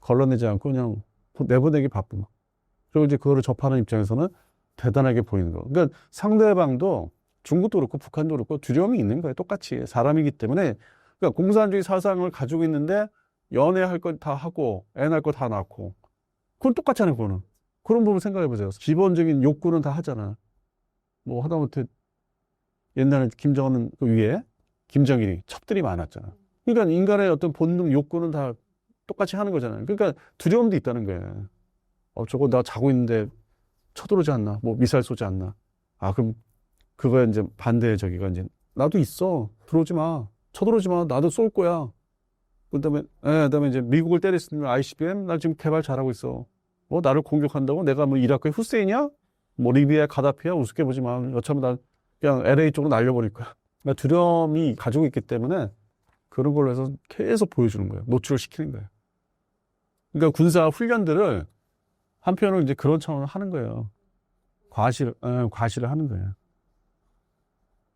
걸러내지 않고 그냥 내보내기 바쁨. 그리고 이제 그거를 접하는 입장에서는 대단하게 보이는 거. 그러니까 상대방도, 중국도 그렇고 북한도 그렇고 두려움이 있는 거예요. 똑같이 사람이기 때문에. 그러니까 공산주의 사상을 가지고 있는데 연애할 거 다 하고 애 낳을 거 다 낳고, 그건 똑같잖아요. 그거는. 그런 부분 생각해 보세요. 기본적인 욕구는 다 하잖아. 뭐 하다못해 옛날에 김정은 그 위에 김정일이 첩들이 많았잖아. 그러니까 인간의 어떤 본능, 욕구는 다 똑같이 하는 거잖아요. 그러니까 두려움도 있다는 거예요. 저거 나 자고 있는데 쳐들어오지 않나? 뭐 미사일 쏘지 않나? 그럼 그거에 이제 반대의 저기가 이제, 나도 있어. 들어오지 마. 쳐들어오지 마. 나도 쏠 거야. 그다음에 이제 미국을 때릴 수 있는 ICBM 나 지금 개발 잘하고 있어. 뭐 나를 공격한다고? 내가 뭐 이라크의 후세인이야? 뭐 리비아의 가다피야? 우습게 보지 마. 어차피 나 그냥 LA 쪽으로 날려버릴 거야. 그러니까 두려움이 가지고 있기 때문에 그런 걸로 해서 계속 보여주는 거예요. 노출을 시키는 거예요. 그러니까 군사 훈련들을 한편으로 이제 그런 차원으로 하는 거예요. 과시를 하는 거예요.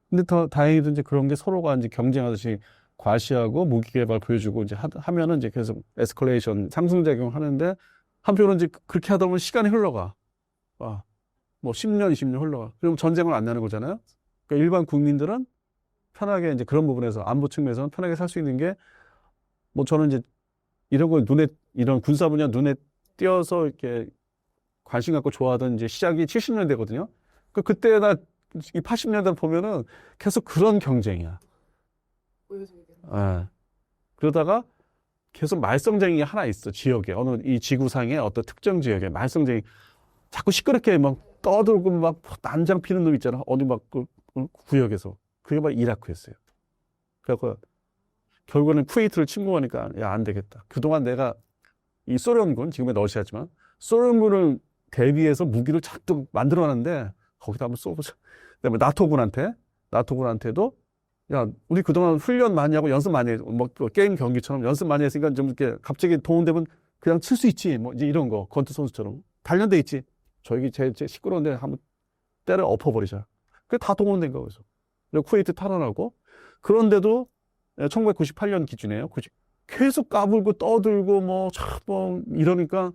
근데 더 다행히도 이제 그런 게 서로가 이제 경쟁하듯이 과시하고 무기 개발 보여주고 이제 하면은 이제 계속 에스컬레이션 상승작용 하는데 한편으로 이제 그렇게 하다 보면 시간이 흘러가. 뭐 10년, 20년 흘러가. 그럼 전쟁을 안 나는 거잖아요. 그러니까 일반 국민들은 편하게 이제 그런 부분에서 안보 측면에서는 편하게 살 수 있는 게 뭐 저는 이제 이런 걸 이런 군사 분야 눈에 띄어서 이렇게 관심 갖고 좋아하던 이제 시작이 70년대거든요. 그때나 이 80년대 보면은 계속 그런 경쟁이야. 예. 그러다가 계속 말썽쟁이가 하나 있어, 지역에. 어느 이 지구상의 어떤 특정 지역에 말썽쟁이. 자꾸 시끄럽게 막 떠들고 막 난장 피는 놈 있잖아. 어디 막 구역에서. 그게 막 이라크였어요. 그래서 결국에는 쿠웨이트를 침공하니까 야, 안 되겠다. 그동안 내가 이 소련군, 지금의 러시아지만 소련군을 대비해서 무기를 잔뜩 만들어놨는데 거기다 한번 쏘보자. 그다음에 나토군한테도 야, 우리 그동안 훈련 많이 하고 연습 많이 해. 뭐 게임 경기처럼 연습 많이 했으니까 좀 이렇게 갑자기 동원되면 그냥 칠 수 있지. 뭐 이제 이런 거 권투 선수처럼 단련돼 있지. 저기 제 시끄러운데 한번 때려 엎어버리자. 그게 다 동원된 거예요. 그래서 쿠웨이트 탈환하고 그런데도 1998년 기준이에요. 계속 까불고 떠들고 뭐 이러니까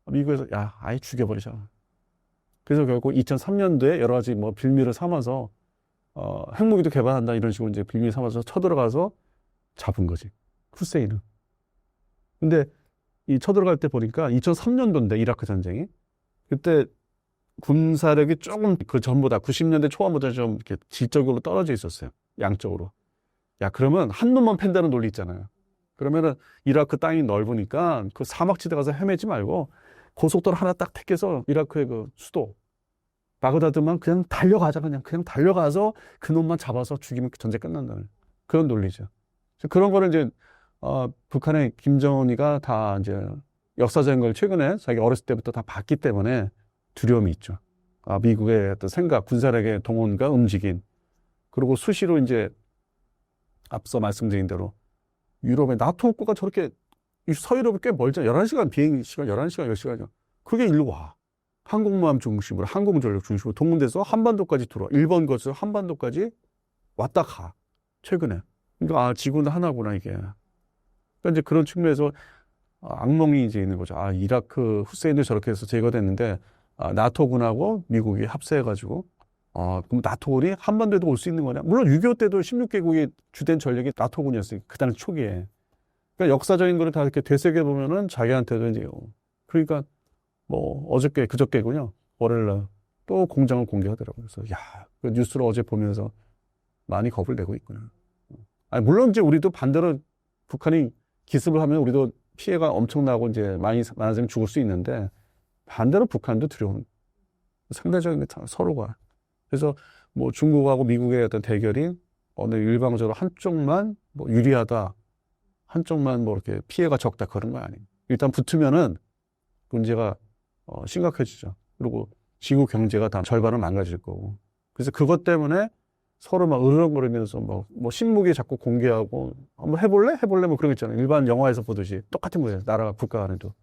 미국에서 야, 아예 죽여버리자. 그래서 결국 2003년도에 여러 가지 뭐 빌미를 삼아서 핵무기도 개발한다 이런 식으로 이제 빌미 삼아서 쳐들어가서 잡은 거지. 후세인은. 근데 이 쳐들어갈 때 보니까 2003년도인데 이라크 전쟁이 그때 군사력이 조금 그 전보다 90년대 초반보다 좀 이렇게 질적으로 떨어져 있었어요. 양적으로. 야, 그러면 한 놈만 팬다는 논리 있잖아요. 그러면은 이라크 땅이 넓으니까 그 사막지대 가서 헤매지 말고 고속도로 하나 딱 택해서 이라크의 그 수도 바그다드만 그냥 달려가자. 그냥 달려가서 그 놈만 잡아서 죽이면 전쟁 끝난다는 그런 논리죠. 그런 거를 이제 북한의 김정은이가 다 이제 역사적인 걸 최근에 자기 어렸을 때부터 다 봤기 때문에 두려움이 있죠. 미국의 어떤 생각, 군사력의 동원과 움직임, 그리고 수시로 이제 앞서 말씀드린 대로 유럽의 나토 국가가 저렇게 서유럽이 꽤 멀잖아요. 11시간 비행 시간 11시간 10시간이요. 그게 일로 와. 항공모함 중심으로 항공전력 중심으로 동원돼서 한반도까지 들어와. 일본 거쳐 한반도까지 왔다 가. 최근에. 그러니까 지구는 하나구나 이게. 그러니까 이제 그런 측면에서 악몽이 이제 있는 거죠. 이라크 후세인도 저렇게 해서 제거됐는데 나토군하고 미국이 합세해가지고 그럼 나토군이 한반도에도 올 수 있는 거냐? 물론 6.25 때도 16개국이 주된 전력이 나토군이었어요. 그 당시 초기에. 그러니까 역사적인 거를 다 이렇게 되새겨 보면은 자기한테도 이제 그러니까 뭐 그저께군요. 월요일날 또 공장을 공개하더라고요. 그래서 그 뉴스를 어제 보면서 많이 겁을 내고 있구나. 물론 이제 우리도 반대로 북한이 기습을 하면 우리도 피해가 엄청나고 이제 많아지면 죽을 수 있는데 반대로 북한도 두려운 상대적인 서로가. 그래서 뭐 중국하고 미국의 어떤 대결이 어느 일방적으로 한쪽만 뭐 유리하다, 한쪽만 뭐 이렇게 피해가 적다 그런 거 아니에요. 일단 붙으면은 문제가 심각해지죠. 그리고 지구 경제가 다 절반은 망가질 거고. 그래서 그것 때문에 서로 막 으르렁거리면서 뭐 신무기 자꾸 공개하고 한번 해볼래 뭐 그런 거 있잖아요. 일반 영화에서 보듯이 똑같은 거예요. 나라 국가 간에도.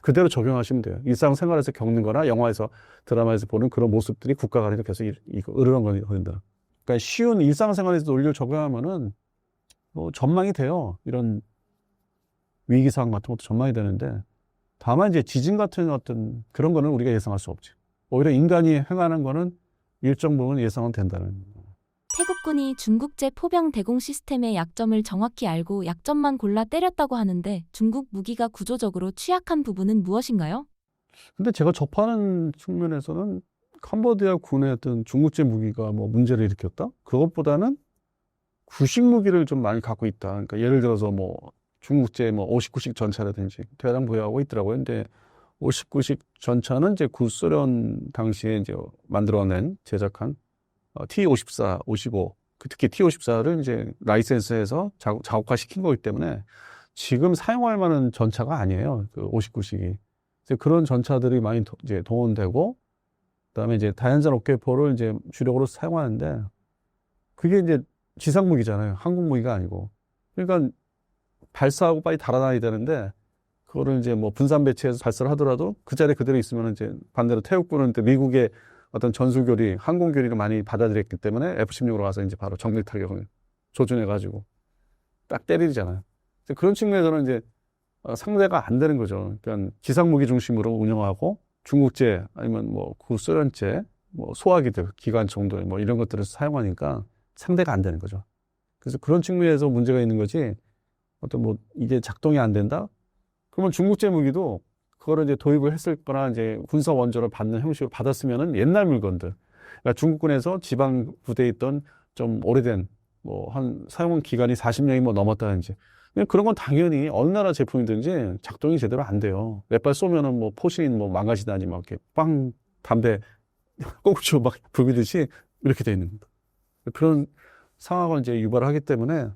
그대로 적용하시면 돼요. 일상생활에서 겪는 거나 영화에서 드라마에서 보는 그런 모습들이 국가 간에도 계속 으르렁거린다. 그러니까 쉬운 일상생활에서 논리를 적용하면은 뭐 전망이 돼요. 이런 위기 상황 같은 것도 전망이 되는데 다만 이제 지진 같은 어떤 그런 거는 우리가 예상할 수 없죠. 오히려 인간이 행하는 거는 일정 부분 예상은 된다는. 태국군이 중국제 포병 대공 시스템의 약점을 정확히 알고 약점만 골라 때렸다고 하는데 중국 무기가 구조적으로 취약한 부분은 무엇인가요? 근데 제가 접하는 측면에서는 캄보디아 군의 어떤 중국제 무기가 뭐 문제를 일으켰다? 그것보다는 구식 무기를 좀 많이 갖고 있다. 그러니까 예를 들어서 뭐 중국제 뭐 59식 전차라든지 대량 보유하고 있더라고요. 근데 59식 전차는 이제 구소련 당시에 이제 만들어낸 제작한 T-54, 55, 특히 T-54를 이제 라이센스해서 자국화 시킨 거기 때문에 지금 사용할 만한 전차가 아니에요. 그 59식이. 그런 전차들이 많이 이제 동원되고, 그다음에 이제 다연장 로켓포를 이제 주력으로 사용하는데, 그게 이제 지상무기잖아요. 항공무기가 아니고. 그러니까 발사하고 빨리 달아나야 되는데 그거를 이제 뭐 분산 배치해서 발사를 하더라도 그 자리에 그대로 있으면 이제 반대로 태국군은 또 미국의 어떤 전술교리, 항공교리를 많이 받아들였기 때문에 F-16으로 와서 이제 바로 정밀 타격을 조준해가지고 딱 때리잖아요. 그런 측면에서는 이제 상대가 안 되는 거죠. 그러니까 지상무기 중심으로 운영하고 중국제 아니면 뭐 구소련제, 뭐 소화기들, 기관총들 뭐 이런 것들을 사용하니까 상대가 안 되는 거죠. 그래서 그런 측면에서 문제가 있는 거지. 어떤 뭐 이게 작동이 안 된다? 그러면 중국제 무기도 그거를 이제 도입을 했을 거나 이제 군사 원조를 받는 형식으로 받았으면은 옛날 물건들. 그러니까 중국군에서 지방 부대에 있던 좀 오래된 뭐 한 사용 기간이 40년이 뭐 넘었다든지 그런 건 당연히 어느 나라 제품이든지 작동이 제대로 안 돼요. 몇 발 쏘면은 뭐 포신 뭐 망가지다니 막 이렇게 빵 담배 꽁초 막 부비듯이 이렇게 돼 있는 겁니다. 그런 상황을 이제 유발하기 때문에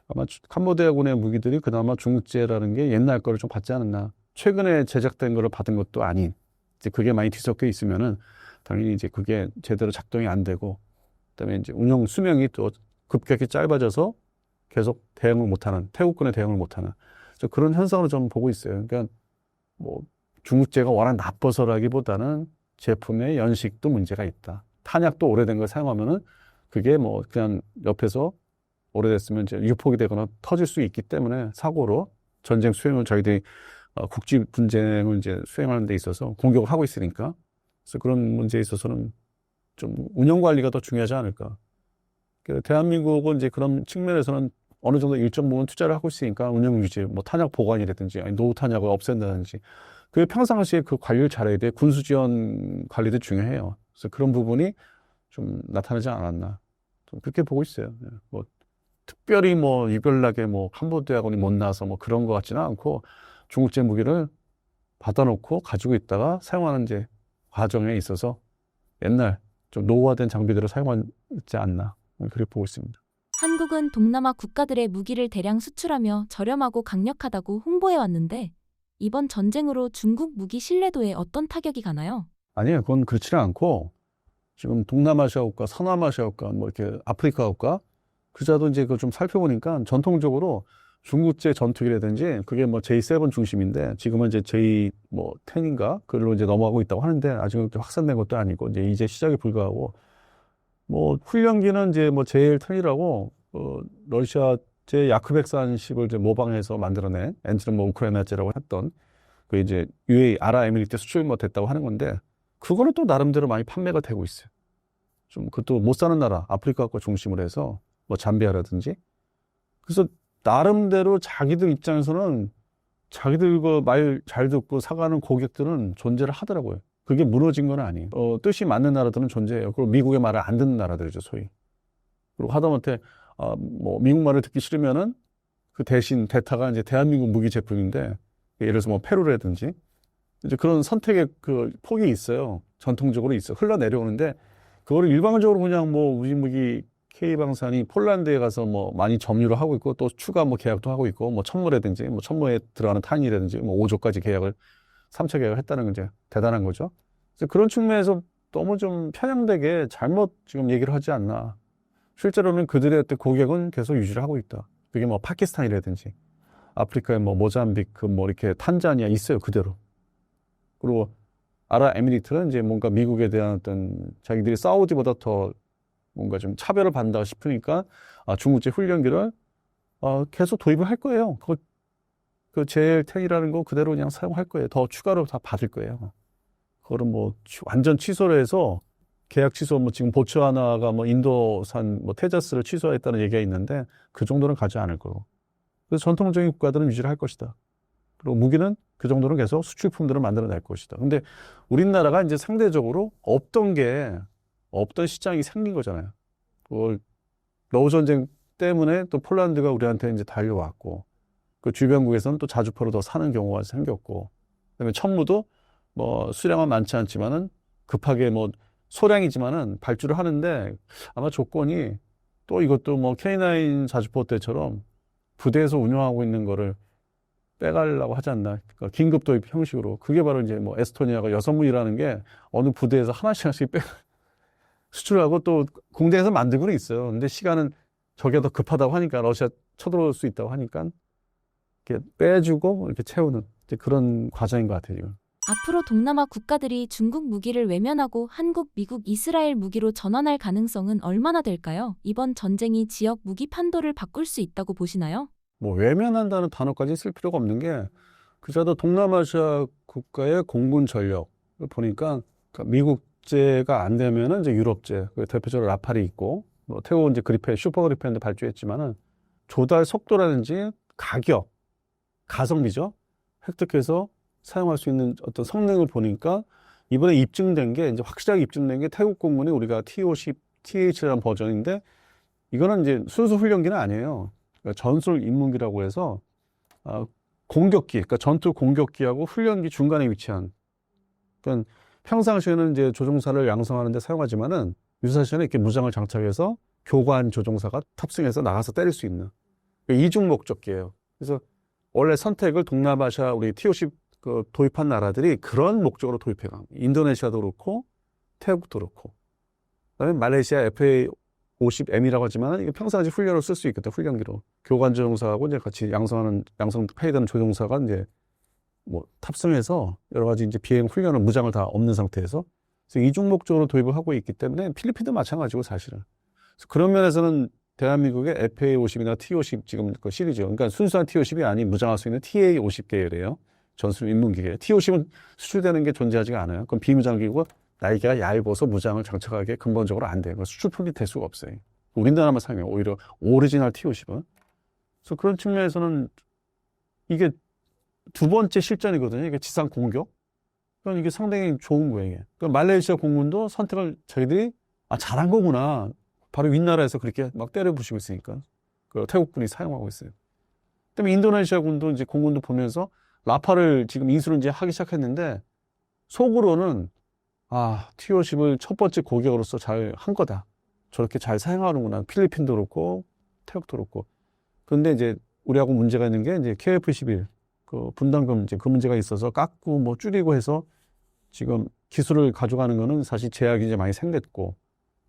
아마 캄보디아군의 무기들이 그나마 중국제라는 게 옛날 거를 좀 받지 않았나. 최근에 제작된 거를 받은 것도 아닌, 이제 그게 많이 뒤섞여 있으면은 당연히 이제 그게 제대로 작동이 안 되고, 그다음에 이제 운영 수명이 또 급격히 짧아져서 계속 대응을 못하는, 태국군의 대응을 못하는, 그런 현상으로 좀 보고 있어요. 그러니까 뭐 중국제가 워낙 나빠서라기보다는 제품의 연식도 문제가 있다. 탄약도 오래된 걸 사용하면은 그게 뭐 그냥 옆에서 오래됐으면 이제 유폭이 되거나 터질 수 있기 때문에 사고로 전쟁 수행을 저희들이 국지 분쟁을 이제 수행하는 데 있어서 공격을 하고 있으니까 그래서 그런 문제에 있어서는 좀 운영 관리가 더 중요하지 않을까. 대한민국은 이제 그런 측면에서는 어느 정도 일정 부분 투자를 하고 있으니까 운영 유지, 뭐 탄약 보관이라든지 아니 노후 탄약을 없앤다든지 그 평상시에 그 관리를 잘해야 돼. 군수 지원 관리도 중요해요. 그래서 그런 부분이 좀 나타나지 않았나. 좀 그렇게 보고 있어요. 뭐 특별히 뭐 유별나게 뭐 캄보디아군이 못 나서 뭐 그런 것 같지는 않고 중국제 무기를 받아놓고 가지고 있다가 사용하는 이제 과정에 있어서 옛날 좀 노후화된 장비들을 사용하지 않나 그렇게 보고 있습니다. 한국은 동남아 국가들의 무기를 대량 수출하며 저렴하고 강력하다고 홍보해왔는데 이번 전쟁으로 중국 무기 신뢰도에 어떤 타격이 가나요? 아니에요. 그건 그렇지는 않고 지금 동남아시아 국가, 서남아시아 국가, 뭐 이렇게 아프리카 국가 그자도 이제 그걸 좀 살펴보니까 전통적으로 중국제 전투기라든지 그게 뭐 J7 중심인데 지금은 이제 J 뭐 10인가 그걸로 이제 넘어가고 있다고 하는데 아직은 확산된 것도 아니고 이제 시작에 불과하고 뭐 훈련기는 이제 뭐 JL10이라고 러시아제 야크백산식을 이제 모방해서 만들어낸 엔진은 뭐 우크라이나제라고 했던 그 이제 UAE 아랍에미리트 수출 뭐 됐다고 하는 건데 그거는 또 나름대로 많이 판매가 되고 있어요. 좀 그것도 못 사는 나라 아프리카과 중심으로 해서 뭐 잠비아라든지 그래서 나름대로 자기들 입장에서는 자기들 그 말 잘 듣고 사가는 고객들은 존재를 하더라고요. 그게 무너진 건 아니에요. 뜻이 맞는 나라들은 존재해요. 그리고 미국의 말을 안 듣는 나라들이죠, 소위. 그리고 하다못해 뭐 미국 말을 듣기 싫으면은 그 대신 대타가 이제 대한민국 무기 제품인데 예를 들어서 뭐 페루라든지 이제 그런 선택의 그 폭이 있어요. 전통적으로 있어. 흘러내려오는데 그거를 일방적으로 그냥 뭐 우리 무기 K방산이 폴란드에 가서 뭐 많이 점유를 하고 있고 또 추가 뭐 계약도 하고 있고 뭐 천무라든지 뭐 천무에 들어가는 탄이라든지 뭐 5조까지 계약을 3차 계약을 했다는 건 이제 대단한 거죠. 그래서 그런 측면에서 너무 좀 편향되게 잘못 지금 얘기를 하지 않나. 실제로는 그들의 어떤 고객은 계속 유지를 하고 있다. 그게 뭐 파키스탄이라든지 아프리카의 뭐 모잠비크 뭐 이렇게 탄자니아 있어요 그대로. 그리고 아랍에미리트는 이제 뭔가 미국에 대한 어떤 자기들이 사우디보다 더 뭔가 좀 차별을 받는다 싶으니까 중국제 훈련기를 계속 도입을 할 거예요. 그 JL10이라는 거 그대로 그냥 사용할 거예요. 더 추가로 다 받을 거예요. 그거를 뭐 완전 취소를 해서 계약 취소 뭐 지금 보츠와나가 뭐 인도산 뭐 테자스를 취소했다는 얘기가 있는데 그 정도는 가지 않을 거고. 그래서 전통적인 국가들은 유지를 할 것이다. 그리고 무기는 그 정도는 계속 수출품들을 만들어낼 것이다. 근데 우리나라가 이제 상대적으로 없던 시장이 생긴 거잖아요. 그걸 러우 전쟁 때문에 또 폴란드가 우리한테 이제 달려왔고, 그 주변국에서는 또 자주포로 더 사는 경우가 생겼고, 그다음에 천무도 뭐 수량은 많지 않지만은 급하게 뭐 소량이지만은 발주를 하는데 아마 조건이 또 이것도 뭐 K9 자주포 때처럼 부대에서 운영하고 있는 거를 빼가려고 하지 않나. 그러니까 긴급 도입 형식으로. 그게 바로 이제 뭐 에스토니아가 6문이라는 게 어느 부대에서 하나씩 수출하고 또 공대에서 만들고는 있어요. 근데 시간은 저게 더 급하다고 하니까 러시아 쳐들어올 수 있다고 하니까 이렇게 빼주고 이렇게 채우는 이제 그런 과정인 것 같아요, 지금. 앞으로 동남아 국가들이 중국 무기를 외면하고 한국, 미국, 이스라엘 무기로 전환할 가능성은 얼마나 될까요? 이번 전쟁이 지역 무기 판도를 바꿀 수 있다고 보시나요? 뭐 외면한다는 단어까지 쓸 필요가 없는 게 그저도 동남아시아 국가의 공군 전력을 보니까 그러니까 미국제가 안 되면은 이제 유럽제, 대표적으로 라팔이 있고 뭐 태국 이제 그리펜, 슈퍼 그리펜도 발주했지만은 조달 속도라든지 가격, 가성비죠. 획득해서 사용할 수 있는 어떤 성능을 보니까 이번에 입증된 게 이제 확실하게 입증된 게 태국 공군이 우리가 T-50, TH라는 버전인데 이거는 이제 순수 훈련기는 아니에요. 그러니까 전술 입문기라고 해서 공격기, 그러니까 전투 공격기하고 훈련기 중간에 위치한. 그러니까 평상시에는 이제 조종사를 양성하는 데 사용하지만은 유사시에는 이렇게 무장을 장착해서 교관 조종사가 탑승해서 나가서 때릴 수 있는 이중 목적기예요. 그래서 원래 선택을 동남아시아 우리 T-50 도입한 나라들이 그런 목적으로 도입해요. 인도네시아도 그렇고 태국도 그렇고. 그다음에 말레이시아 FA-50M이라고 하지만 이게 평상시 훈련으로 쓸 수 있거든. 훈련기로 교관 조종사하고 이제 같이 양성 페이드하는 조종사가 이제 뭐 탑승해서 여러 가지 이제 비행 훈련을 무장을 다 없는 상태에서 그래서 이중 목적으로 도입을 하고 있기 때문에 필리핀도 마찬가지고 사실은. 그래서 그런 면에서는 대한민국의 FA-50이나 T-50 지금 그 시리즈, 그러니까 순수한 T-50이 아닌 무장할 수 있는 TA-50 계열이에요. 전술 입문기계. T-50은 수출되는 게 존재하지가 않아요. 그건 비무장기고 날개가 얇아서 무장을 장착하기에 근본적으로 안 돼요. 수출품이 될 수가 없어요. 우리나라만 사용해요. 오히려 오리지널 T-50은. 그래서 그런 측면에서는 이게 두 번째 실전이거든요. 이게 지상 공격. 그러니까 이게 상당히 좋은 거예요. 이게. 그러니까 말레이시아 공군도 선택을 저희들이 잘한 거구나. 바로 윗나라에서 그렇게 막 때려부시고 있으니까. 그 태국군이 사용하고 있어요. 그다음에 인도네시아 군도 이제 공군도 보면서 라파를 지금 인수를 이제 하기 시작했는데 속으로는 T-50을 첫 번째 고객으로서 잘 한 거다. 저렇게 잘 사용하는구나. 필리핀도 그렇고 태국도 그렇고. 그런데 이제 우리하고 문제가 있는 게 이제 KF-11 그 분담금 이제 그 문제가 있어서 깎고 뭐 줄이고 해서 지금 기술을 가져가는 거는 사실 제약이 이제 많이 생겼고.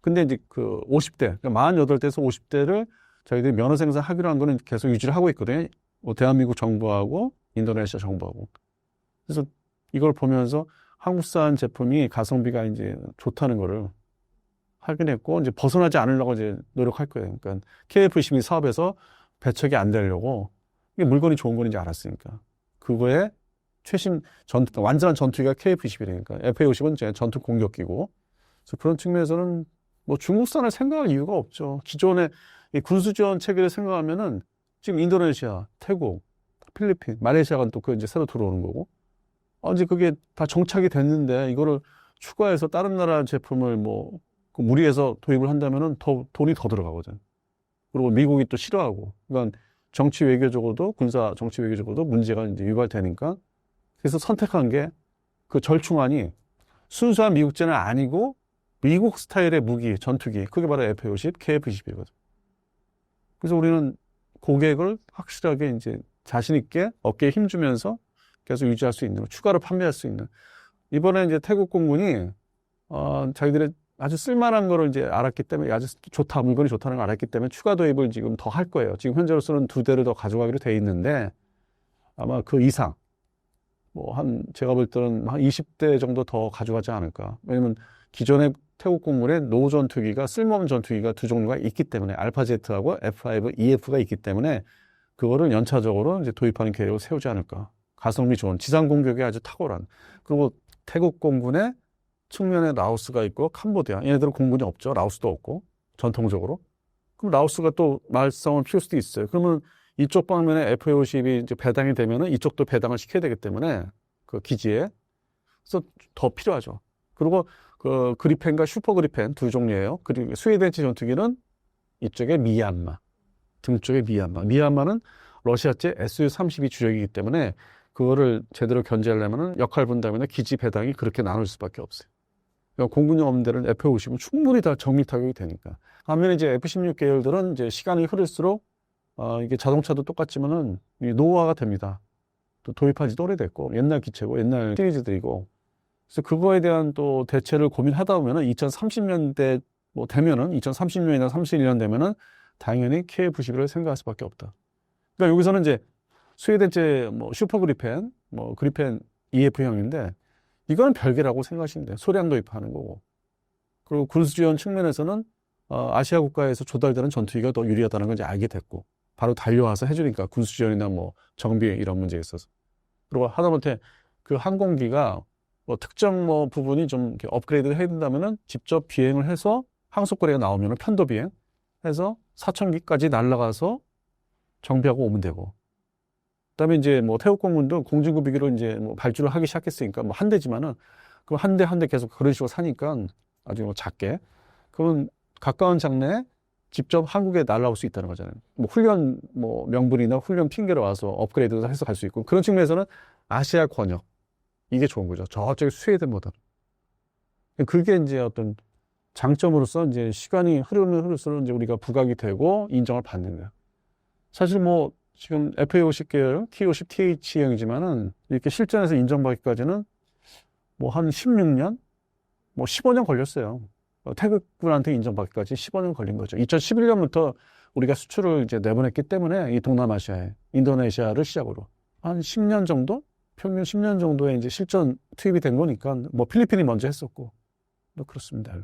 근데 이제 그 50대, 그러니까 48대에서 50대를 저희들이 면허 생산하기로 한 거는 계속 유지를 하고 있거든요. 뭐 대한민국 정부하고 인도네시아 정부하고. 그래서 이걸 보면서 한국산 제품이 가성비가 이제 좋다는 거를 확인했고, 이제 벗어나지 않으려고 이제 노력할 거예요. 그러니까 KF-12 사업에서 배척이 안 되려고 이게 물건이 좋은 건지 알았으니까. 그거에 최신 완전한 전투기가 KF-21이니까 FA-50은 이제 전투 공격기고. 그래서 그런 측면에서는 뭐 중국산을 생각할 이유가 없죠. 기존의 이 군수 지원 체계를 생각하면은 지금 인도네시아, 태국, 필리핀, 말레이시아가 또 그 이제 새로 들어오는 거고. 이제 그게 다 정착이 됐는데 이거를 추가해서 다른 나라 제품을 뭐 그 무리해서 도입을 한다면은 돈이 더 들어가거든. 그리고 미국이 또 싫어하고. 그러니까 정치 외교적으로도 군사 정치 외교적으로도 문제가 이제 유발되니까. 그래서 선택한 게 그 절충안이 순수한 미국제는 아니고 미국 스타일의 무기, 전투기. 그게 바로 FA-50, KF-21이거든. 그래서 우리는 고객을 확실하게 이제 자신 있게 어깨에 힘주면서 계속 유지할 수 있는, 추가로 판매할 수 있는. 이번에 이제 태국 공군이, 자기들의 아주 쓸만한 거를 이제 알았기 때문에 아주 좋다, 물건이 좋다는 걸 알았기 때문에 추가 도입을 지금 더 할 거예요. 지금 현재로서는 2대를 더 가져가기로 돼 있는데 아마 그 이상, 제가 볼 때는 한 20대 정도 더 가져가지 않을까. 왜냐면 기존의 태국 공군의 노 전투기가 쓸모없는 전투기가 두 종류가 있기 때문에 알파제트하고 F5EF가 있기 때문에 그거를 연차적으로 이제 도입하는 계획을 세우지 않을까. 가성비 좋은 지상 공격이 아주 탁월한. 그리고 태국 공군의 측면에 라오스가 있고 캄보디아. 얘네들은 공군이 없죠. 라오스도 없고 전통적으로. 그럼 라오스가 또 말썽을 피울 수도 있어요. 그러면 이쪽 방면에 FA-50이 이제 배당이 되면은 이쪽도 배당을 시켜야 되기 때문에 그 기지에. 그래서 더 필요하죠. 그리고 그 그리펜과 슈퍼 그리펜 두 종류예요. 그리고 스웨덴치 전투기는 이쪽에 미얀마, 등쪽에 미얀마. 미얀마는 러시아제 Su-32 주력이기 때문에 그거를 제대로 견제하려면 역할 분담이나 기지 배당이 그렇게 나눌 수밖에 없어요. 그러니까 공군용 없는 데는 FA-50은 충분히 다 정밀 타격이 되니까. 반면에 이제 F-16 계열들은 이제 시간이 흐를수록 이게 자동차도 똑같지만은 노후화가 됩니다. 또 도입한 지도 오래됐고 옛날 기체고 옛날 시리즈들이고. 그래서 그거에 대한 또 대체를 고민하다 보면은 2030년대 되면은 2030년이나 31년 되면은 당연히 KF-91을 생각할 수밖에 없다. 그러니까 여기서는 이제 스웨덴제 뭐 슈퍼 그리펜, 뭐 그리펜 EF형인데 이거는 별개라고 생각하시면 돼요. 소량 도입하는 거고. 그리고 군수 지원 측면에서는 아시아 국가에서 조달되는 전투기가 더 유리하다는 걸 이제 알게 됐고 바로 달려와서 해주니까 군수 지원이나 뭐 정비 이런 문제에 있어서. 그리고 하다못해 그 항공기가 뭐 특정 뭐 부분이 좀 이렇게 업그레이드를 해야 된다면은 직접 비행을 해서 항속거리가 나오면은 편도 비행해서 사천기까지 날아가서 정비하고 오면 되고. 그다음에 이제 뭐 태국공군도 공중급유기로 이제 뭐 발주를 하기 시작했으니까 뭐 한 대지만은 그 한 대 한 대 계속 그런 식으로 사니까 아주 뭐 작게 그러면 가까운 장래에 직접 한국에 날아올 수 있다는 거잖아요. 뭐 훈련 뭐 명분이나 훈련 핑계로 와서 업그레이드를 해서 갈 수 있고 그런 측면에서는 아시아 권역 이게 좋은 거죠. 저쪽에 스웨덴보다. 그게 이제 어떤 장점으로서 이제 시간이 흐르면 흐를수록 이제 우리가 부각이 되고 인정을 받는 거예요. 사실 뭐 지금 FA50 계열 T50 TH형이지만은 이렇게 실전에서 인정받기까지는 뭐 한 16년, 뭐 15년 걸렸어요. 태극군한테 인정받기까지 15년 걸린 거죠. 2011년부터 우리가 수출을 이제 내보냈기 때문에 이 동남아시아에 인도네시아를 시작으로 한 10년 정도, 평균 10년 정도에 이제 실전 투입이 된 거니까 뭐 필리핀이 먼저 했었고, 뭐 그렇습니다.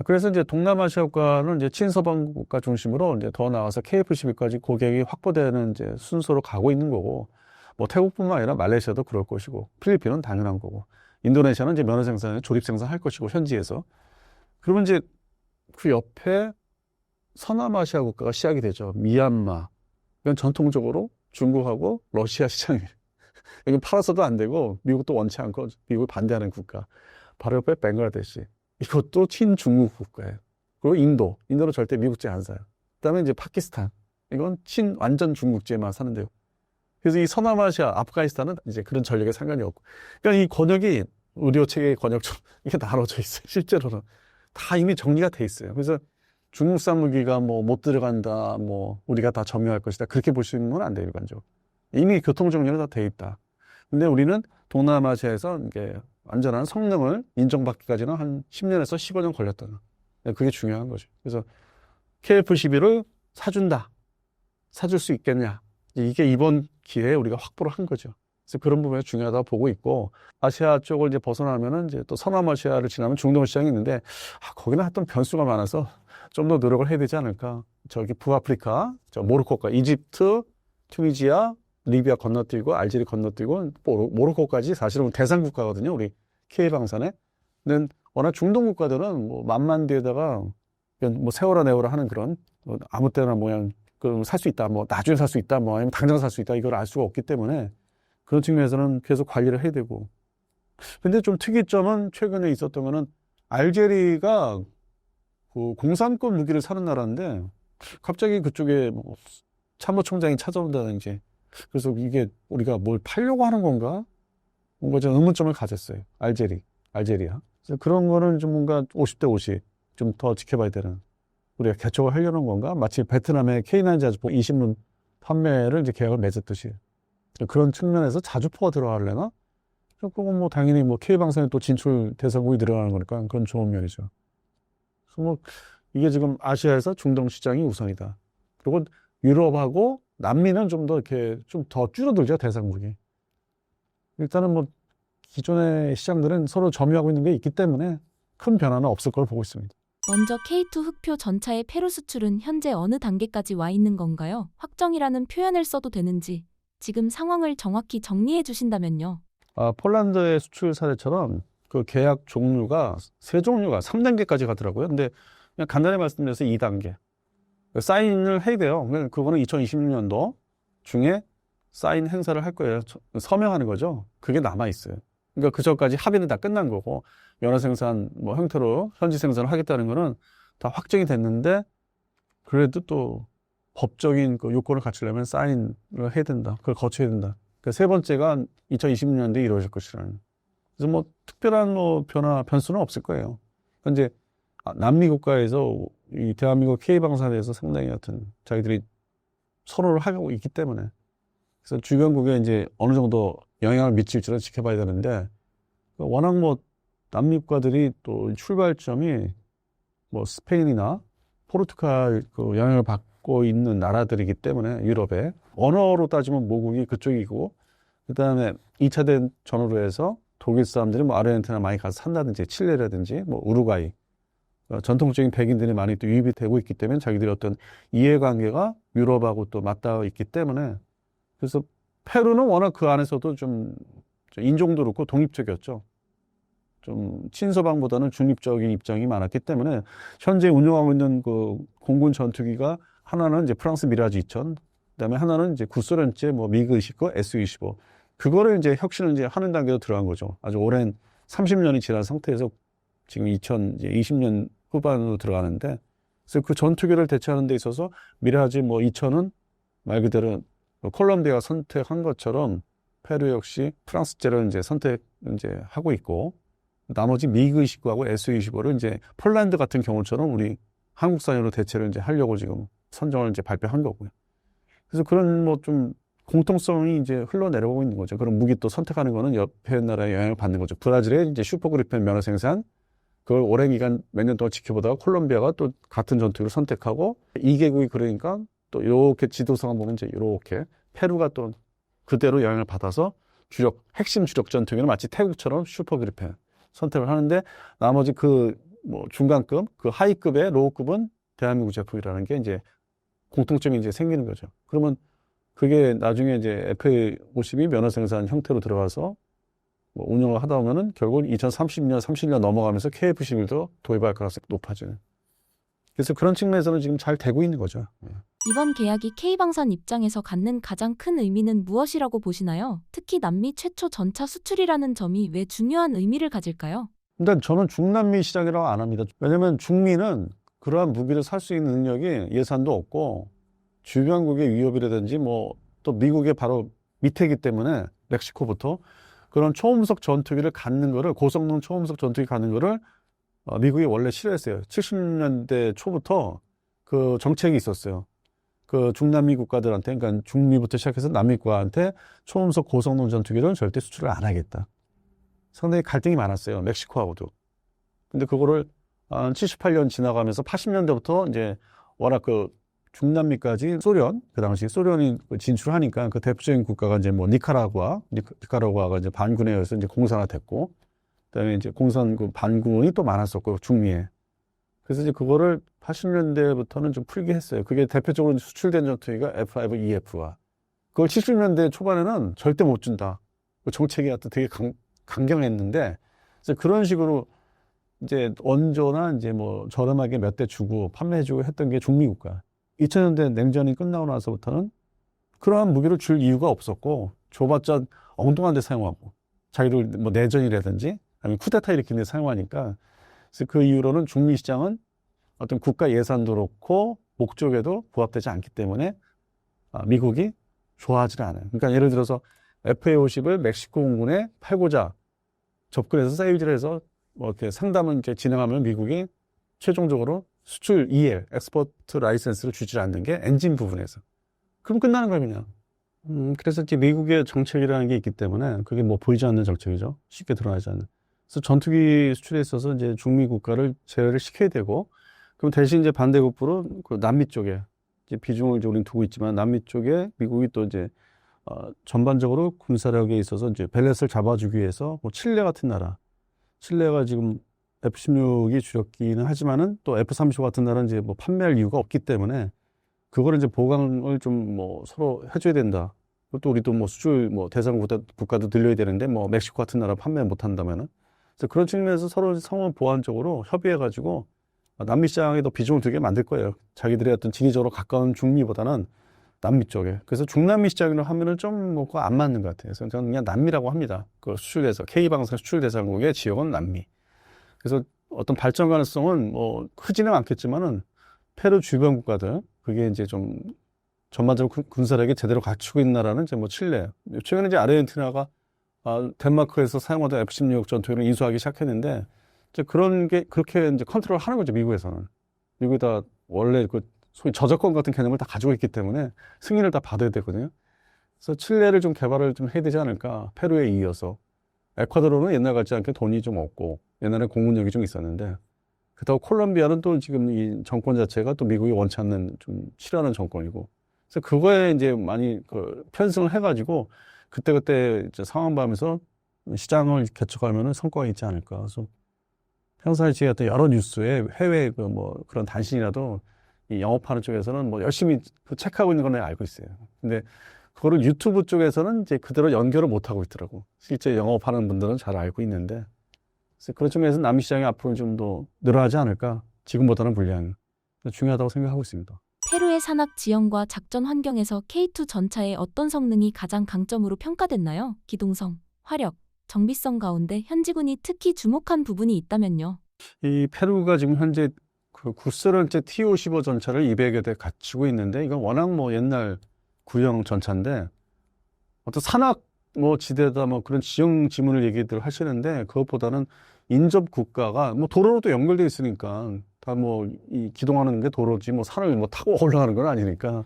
그래서 이제 동남아시아 국가는 이제 친서방 국가 중심으로 이제 더 나아가서 KF11까지 고객이 확보되는 이제 순서로 가고 있는 거고, 뭐 태국뿐만 아니라 말레이시아도 그럴 것이고, 필리핀은 당연한 거고, 인도네시아는 이제 면허 생산, 조립 생산할 것이고 현지에서. 그러면 이제 그 옆에 서남아시아 국가가 시작이 되죠. 미얀마. 이건 전통적으로 중국하고 러시아 시장이에요. 여기 팔아서도 안 되고 미국도 원치 않고 미국을 반대하는 국가. 바로 옆에 벵글라데시. 이것도 친중국 국가예요. 그리고 인도는 절대 미국제 안 사요. 그다음에 이제 파키스탄. 이건 완전 중국제만 사는데요. 그래서 이 서남아시아, 아프가니스탄은 이제 그런 전력에 상관이 없고. 그러니까 이 권역이 의료 체계의 권역처럼 이게 나눠져 있어요. 실제로는 다 이미 정리가 돼 있어요. 그래서 중국산 무기가 뭐 못 들어간다, 뭐 우리가 다 점유할 것이다. 그렇게 보시는 건 안 돼요, 일반적으로. 이미 교통 정리는 다 돼 있다. 근데 우리는 동남아시아에서 이게 완전한 성능을 인정받기까지는 한 10년에서 15년 걸렸다는. 그게 중요한 거죠. 그래서 KF11을 사준다. 사줄 수 있겠냐. 이게 이번 기회에 우리가 확보를 한 거죠. 그래서 그런 부분이 중요하다고 보고 있고, 아시아 쪽을 이제 벗어나면은 이제 또 서남아시아를 지나면 중동 시장이 있는데, 거기는 하여튼 변수가 많아서 좀 더 노력을 해야 되지 않을까. 저기 북아프리카, 모로코가, 이집트, 튀니지아, 리비아 건너뛰고, 알제리 건너뛰고, 모로코까지 사실은 대상 국가거든요. 우리 K방산에. 근데 워낙 중동 국가들은 뭐 만만 뒤에다가 뭐 세워라 내워라 하는 그런, 뭐 아무 때나 모양, 살 수 있다, 뭐 나중에 살 수 있다, 뭐 아니면 당장 살 수 있다, 이걸 알 수가 없기 때문에 그런 측면에서는 계속 관리를 해야 되고. 근데 좀 특이점은 최근에 있었던 거는 알제리가 그 공산권 무기를 사는 나라인데 갑자기 그쪽에 뭐 참모총장이 찾아온다든지 그래서 이게 우리가 뭘 팔려고 하는 건가? 뭔가 좀 의문점을 가졌어요. 알제리아. 그래서 그런 거는 좀 뭔가 50대 50 좀 더 지켜봐야 되는. 우리가 개척을 하려는 건가? 마치 베트남의 K9 자주포 20문 판매를 이제 계약을 맺었듯이. 그런 측면에서 자주포가 들어가려나? 그건 뭐 당연히 뭐 K방산에 또 진출 대상국이 들어가는 거니까 그건 좋은 면이죠. 그래서 뭐 이게 지금 아시아에서 중동 시장이 우선이다. 그리고 유럽하고 남미는 좀 더 이렇게 좀 더 줄어들죠, 대상국이. 일단은 뭐 기존의 시장들은 서로 점유하고 있는 게 있기 때문에 큰 변화는 없을 걸 보고 있습니다. 먼저 K2 흑표 전차의 페루 수출은 현재 어느 단계까지 와 있는 건가요? 확정이라는 표현을 써도 되는지 지금 상황을 정확히 정리해 주신다면요. 폴란드의 수출 사례처럼 그 계약 종류가 세 종류가 3단계까지 가더라고요. 근데 그냥 간단히 말씀드려서 2단계. 사인을 해야 돼요. 그거는 2026년도 중에 사인 행사를 할 거예요. 서명하는 거죠. 그게 남아 있어요. 그러니까 그 전까지 합의는 다 끝난 거고 면허 생산 뭐 형태로 현지 생산을 하겠다는 거는 다 확정이 됐는데 그래도 또 법적인 그 요건을 갖추려면 사인을 해야 된다. 그걸 거쳐야 된다. 그 세 번째가 2026년도에 이루어질 것이라는. 그래서 뭐 특별한 뭐 변수는 없을 거예요. 현재 남미 국가에서 이 대한민국 K방산에 대해서 상당히 하여튼 자기들이 선호를 하고 있기 때문에 그래서 주변국에 이제 어느 정도 영향을 미칠지는 지켜봐야 되는데 워낙 뭐 남미 국가들이 또 출발점이 뭐 스페인이나 포르투갈 그 영향을 갖고 있는 나라들이기 때문에 유럽에 언어로 따지면 모국이 그쪽이고 그다음에 2차 대전으로 해서 독일 사람들이 뭐 아르헨티나 많이 가서 산다든지 칠레라든지 뭐 우루과이 전통적인 백인들이 많이 또 유입이 되고 있기 때문에 자기들이 어떤 이해관계가 유럽하고 또 맞닿아 있기 때문에 그래서 페루는 워낙 그 안에서도 좀 인종도 그렇고 독립적이었죠. 좀 친서방보다는 중립적인 입장이 많았기 때문에 현재 운영하고 있는 그 공군 전투기가 하나는 이제 프랑스 미라지 2000, 그다음에 하나는 이제 구소련제 뭐 미그 29, Su-25 그거를 이제 혁신을 이제 하는 단계로 들어간 거죠. 아주 오랜 30년이 지난 상태에서 지금 2020년 후반으로 들어가는데 그래서 그 전투기를 대체하는 데 있어서 미라지 뭐 2000은 말 그대로 콜롬비아가 선택한 것처럼 페루 역시 프랑스제를 이제 하고 있고 나머지 미그 29하고 Su-25를 이제 폴란드 같은 경우처럼 우리 한국산으로 대체를 이제 하려고 지금 선정을 이제 발표한 거고요. 그래서 그런 뭐 좀 공통성이 이제 흘러내려오고 있는 거죠. 그런 무기 또 선택하는 거는 옆에 나라의 영향을 받는 거죠. 브라질의 이제 슈퍼그리펜 면허 생산 그걸 오랜 기간 몇 년 동안 지켜보다가 콜롬비아가 또 같은 전투기를 선택하고 2개국이 그러니까 또 이렇게 지도상을 보면 이제 이렇게 페루가 또 그대로 영향을 받아서 핵심 주력 전투기는 마치 태국처럼 슈퍼그리펜 선택을 하는데 나머지 그 뭐 중간급, 그 하위급의 로우급은 대한민국 제품이라는 게 이제 공통점이 이제 생기는 거죠. 그러면 그게 나중에 이제 FA50이 면허 생산 형태로 들어가서 뭐 운영을 하다 보면은 결국 2030년, 30년 넘어가면서 KF11도 도입할 가능성이 높아지는. 그래서 그런 측면에서는 지금 잘 되고 있는 거죠. 이번 계약이 K방산 입장에서 갖는 가장 큰 의미는 무엇이라고 보시나요? 특히 남미 최초 전차 수출이라는 점이 왜 중요한 의미를 가질까요? 일단 저는 중남미 시장이라고 안 합니다. 왜냐면 중미는 그러한 무기를 살 수 있는 능력이 예산도 없고 주변국의 위협이라든지 뭐 또 미국의 바로 밑에기 때문에 멕시코부터 그런 초음속 전투기를 갖는 거를 고성능 초음속 전투기 갖는 거를 미국이 원래 싫어했어요. 70년대 초부터 그 정책이 있었어요. 그 중남미 국가들한테 그러니까 중미부터 시작해서 남미 국가한테 초음속 고성능 전투기를 절대 수출을 안 하겠다. 상당히 갈등이 많았어요. 멕시코하고도. 근데 그거를 78년 지나가면서 80년대부터 이제 워낙 그 중남미까지 소련, 그 당시 소련이 진출하니까 그 대표적인 국가가 이제 뭐 니카라구아가 이제 반군에 의해서 이제 공산화됐고, 그다음에 이제 그 반군이 또 많았었고, 중미에. 그래서 이제 그거를 80년대부터는 좀 풀게 했어요. 그게 대표적으로 수출된 전투기가 F5EF와. 그걸 70년대 초반에는 절대 못 준다. 그 정책이 하여튼 되게 강경했는데, 그래서 그런 식으로 이제 원조나 이제 뭐 저렴하게 몇 대 주고 판매해주고 했던 게 중미 국가. 2000년대 냉전이 끝나고 나서부터는 그러한 무기를 줄 이유가 없었고, 줘봤자 엉뚱한 데 사용하고, 자기들 뭐 내전이라든지, 아니면 쿠데타 일으키는 데 사용하니까, 그래서 그 이후로는 중미 시장은 어떤 국가 예산도 그렇고, 목적에도 부합되지 않기 때문에, 미국이 좋아하지 않아요. 그러니까 예를 들어서 FA50을 멕시코 공군에 팔고자 접근해서 세일즈를 해서 뭐 이렇게 상담을 이제 진행하면 미국이 최종적으로 수출 EL, 엑스포트 라이센스를 주지 않는 게 엔진 부분에서. 그럼 끝나는 거예요, 그냥. 그래서 이제 미국의 정책이라는 게 있기 때문에 그게 뭐 보이지 않는 정책이죠. 쉽게 드러나지 않는. 그래서 전투기 수출에 있어서 이제 중미 국가를 제어를 시켜야 되고, 그럼 대신 이제 반대급부로 그 남미 쪽에 이제 비중을 이제 우리는 두고 있지만 남미 쪽에 미국이 또 이제 전반적으로 군사력에 있어서 이제 밸런스를 잡아주기 위해서 뭐 칠레 같은 나라, 칠레가 지금 F-16이 주력기는 하지만은 또 F-35 같은 나라는 이제 뭐 판매할 이유가 없기 때문에 그거를 이제 보강을 좀 뭐 서로 해줘야 된다. 또 우리도 뭐 수출 뭐 대상 국가도 들려야 되는데 뭐 멕시코 같은 나라 판매 못 한다면은 그래서 그런 측면에서 서로 상호 보완적으로 협의해가지고 남미 시장에 더 비중을 두게 만들 거예요. 자기들의 어떤 지리적으로 가까운 중미보다는 남미 쪽에. 그래서 중남미 시장으로 하면은 좀 뭐 안 맞는 것 같아요. 그래서 저는 그냥 남미라고 합니다. 그 수출대상, K방산 수출대상국의 지역은 남미. 그래서 어떤 발전 가능성은 뭐 크지는 않겠지만은 페루 주변 국가들, 그게 이제 좀 전반적으로 군사력이 제대로 갖추고 있는 나라는 이제 뭐 칠레. 최근에 이제 아르헨티나가 덴마크에서 사용하던 F-16 전투기를 인수하기 시작했는데 이제 그런 게 그렇게 이제 컨트롤 하는 거죠, 미국에서는. 미국이 다 원래 그 소위 저작권 같은 개념을 다 가지고 있기 때문에 승인을 다 받아야 되거든요. 그래서 칠레를 좀 개발을 좀 해야 되지 않을까. 페루에 이어서. 에콰도르는 옛날 같지 않게 돈이 좀 없고 옛날에 공군력이 좀 있었는데 그렇다고 콜롬비아는 또 지금 이 정권 자체가 또 미국이 원치 않는 좀 싫어하는 정권이고. 그래서 그거에 이제 많이 그 편승을 해가지고 그때그때 이제 상황 봐면서 시장을 개척하면은 성과가 있지 않을까. 그래서 평상시에 어떤 여러 뉴스에 해외 그 뭐 그런 단신이라도 이 영업하는 쪽에서는 뭐 열심히 그 체크하고 있는 건 내가 알고 있어요. 근데 그거를 유튜브 쪽에서는 이제 그대로 연결을 못 하고 있더라고. 실제 영업하는 분들은 잘 알고 있는데. 그래서 그런 측면에서 남미 시장이 앞으로 좀 더 늘어나지 않을까. 지금보다는 물량이. 중요하다고 생각하고 있습니다. 페루의 산악 지형과 작전 환경에서 K2 전차의 어떤 성능이 가장 강점으로 평가됐나요? 기동성, 화력, 정비성 가운데 현지군이 특히 주목한 부분이 있다면요. 이 페루가 지금 현재 그 9세련째 T-55 전차를 200여 대 갖추고 있는데 이건 워낙 뭐 옛날 구형 전차인데 어떤 산악 뭐 지대다 뭐 그런 지형 지문을 얘기들 하시는데 그것보다는 인접 국가가 뭐 도로로도 연결돼 있으니까 다 뭐 이 기동하는 게 도로지 뭐 산을 뭐 타고 올라가는 건 아니니까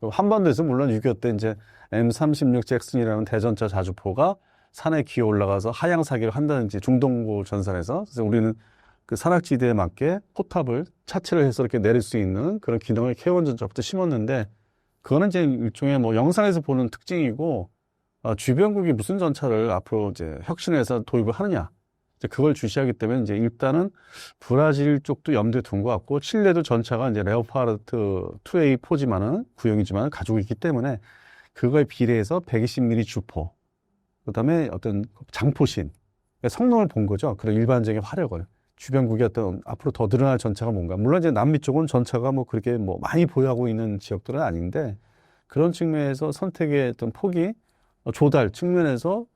한반도에서 물론 6.25 때 이제 M36 잭슨이라는 대전차 자주포가 산에 기어 올라가서 하향 사격을 한다든지 중동부 전선에서 그래서 우리는 그 산악지대에 맞게 포탑을 차체를 해서 이렇게 내릴 수 있는 그런 기능을 K1 전차부터 심었는데 그거는 이제 일종의 뭐 영상에서 보는 특징이고 주변국이 무슨 전차를 앞으로 이제 혁신해서 도입을 하느냐 이제 그걸 주시하기 때문에 이제 일단은 브라질 쪽도 염두에 둔 것 같고 칠레도 전차가 이제 레오파르트 2A4지만은 구형이지만 가지고 있기 때문에 그거에 비례해서 120mm 주포 그다음에 어떤 장포신 성능을 본 거죠. 그런 일반적인 화력을 주변국이 어떤 앞으로 더 늘어날 전차가 뭔가 물론 이제 남미 쪽은 전차가 뭐 그렇게 뭐 많이 보유하고 있는 지역들은 아닌데 그런 측면에서 선택의 어떤 폭이 조달 측면에서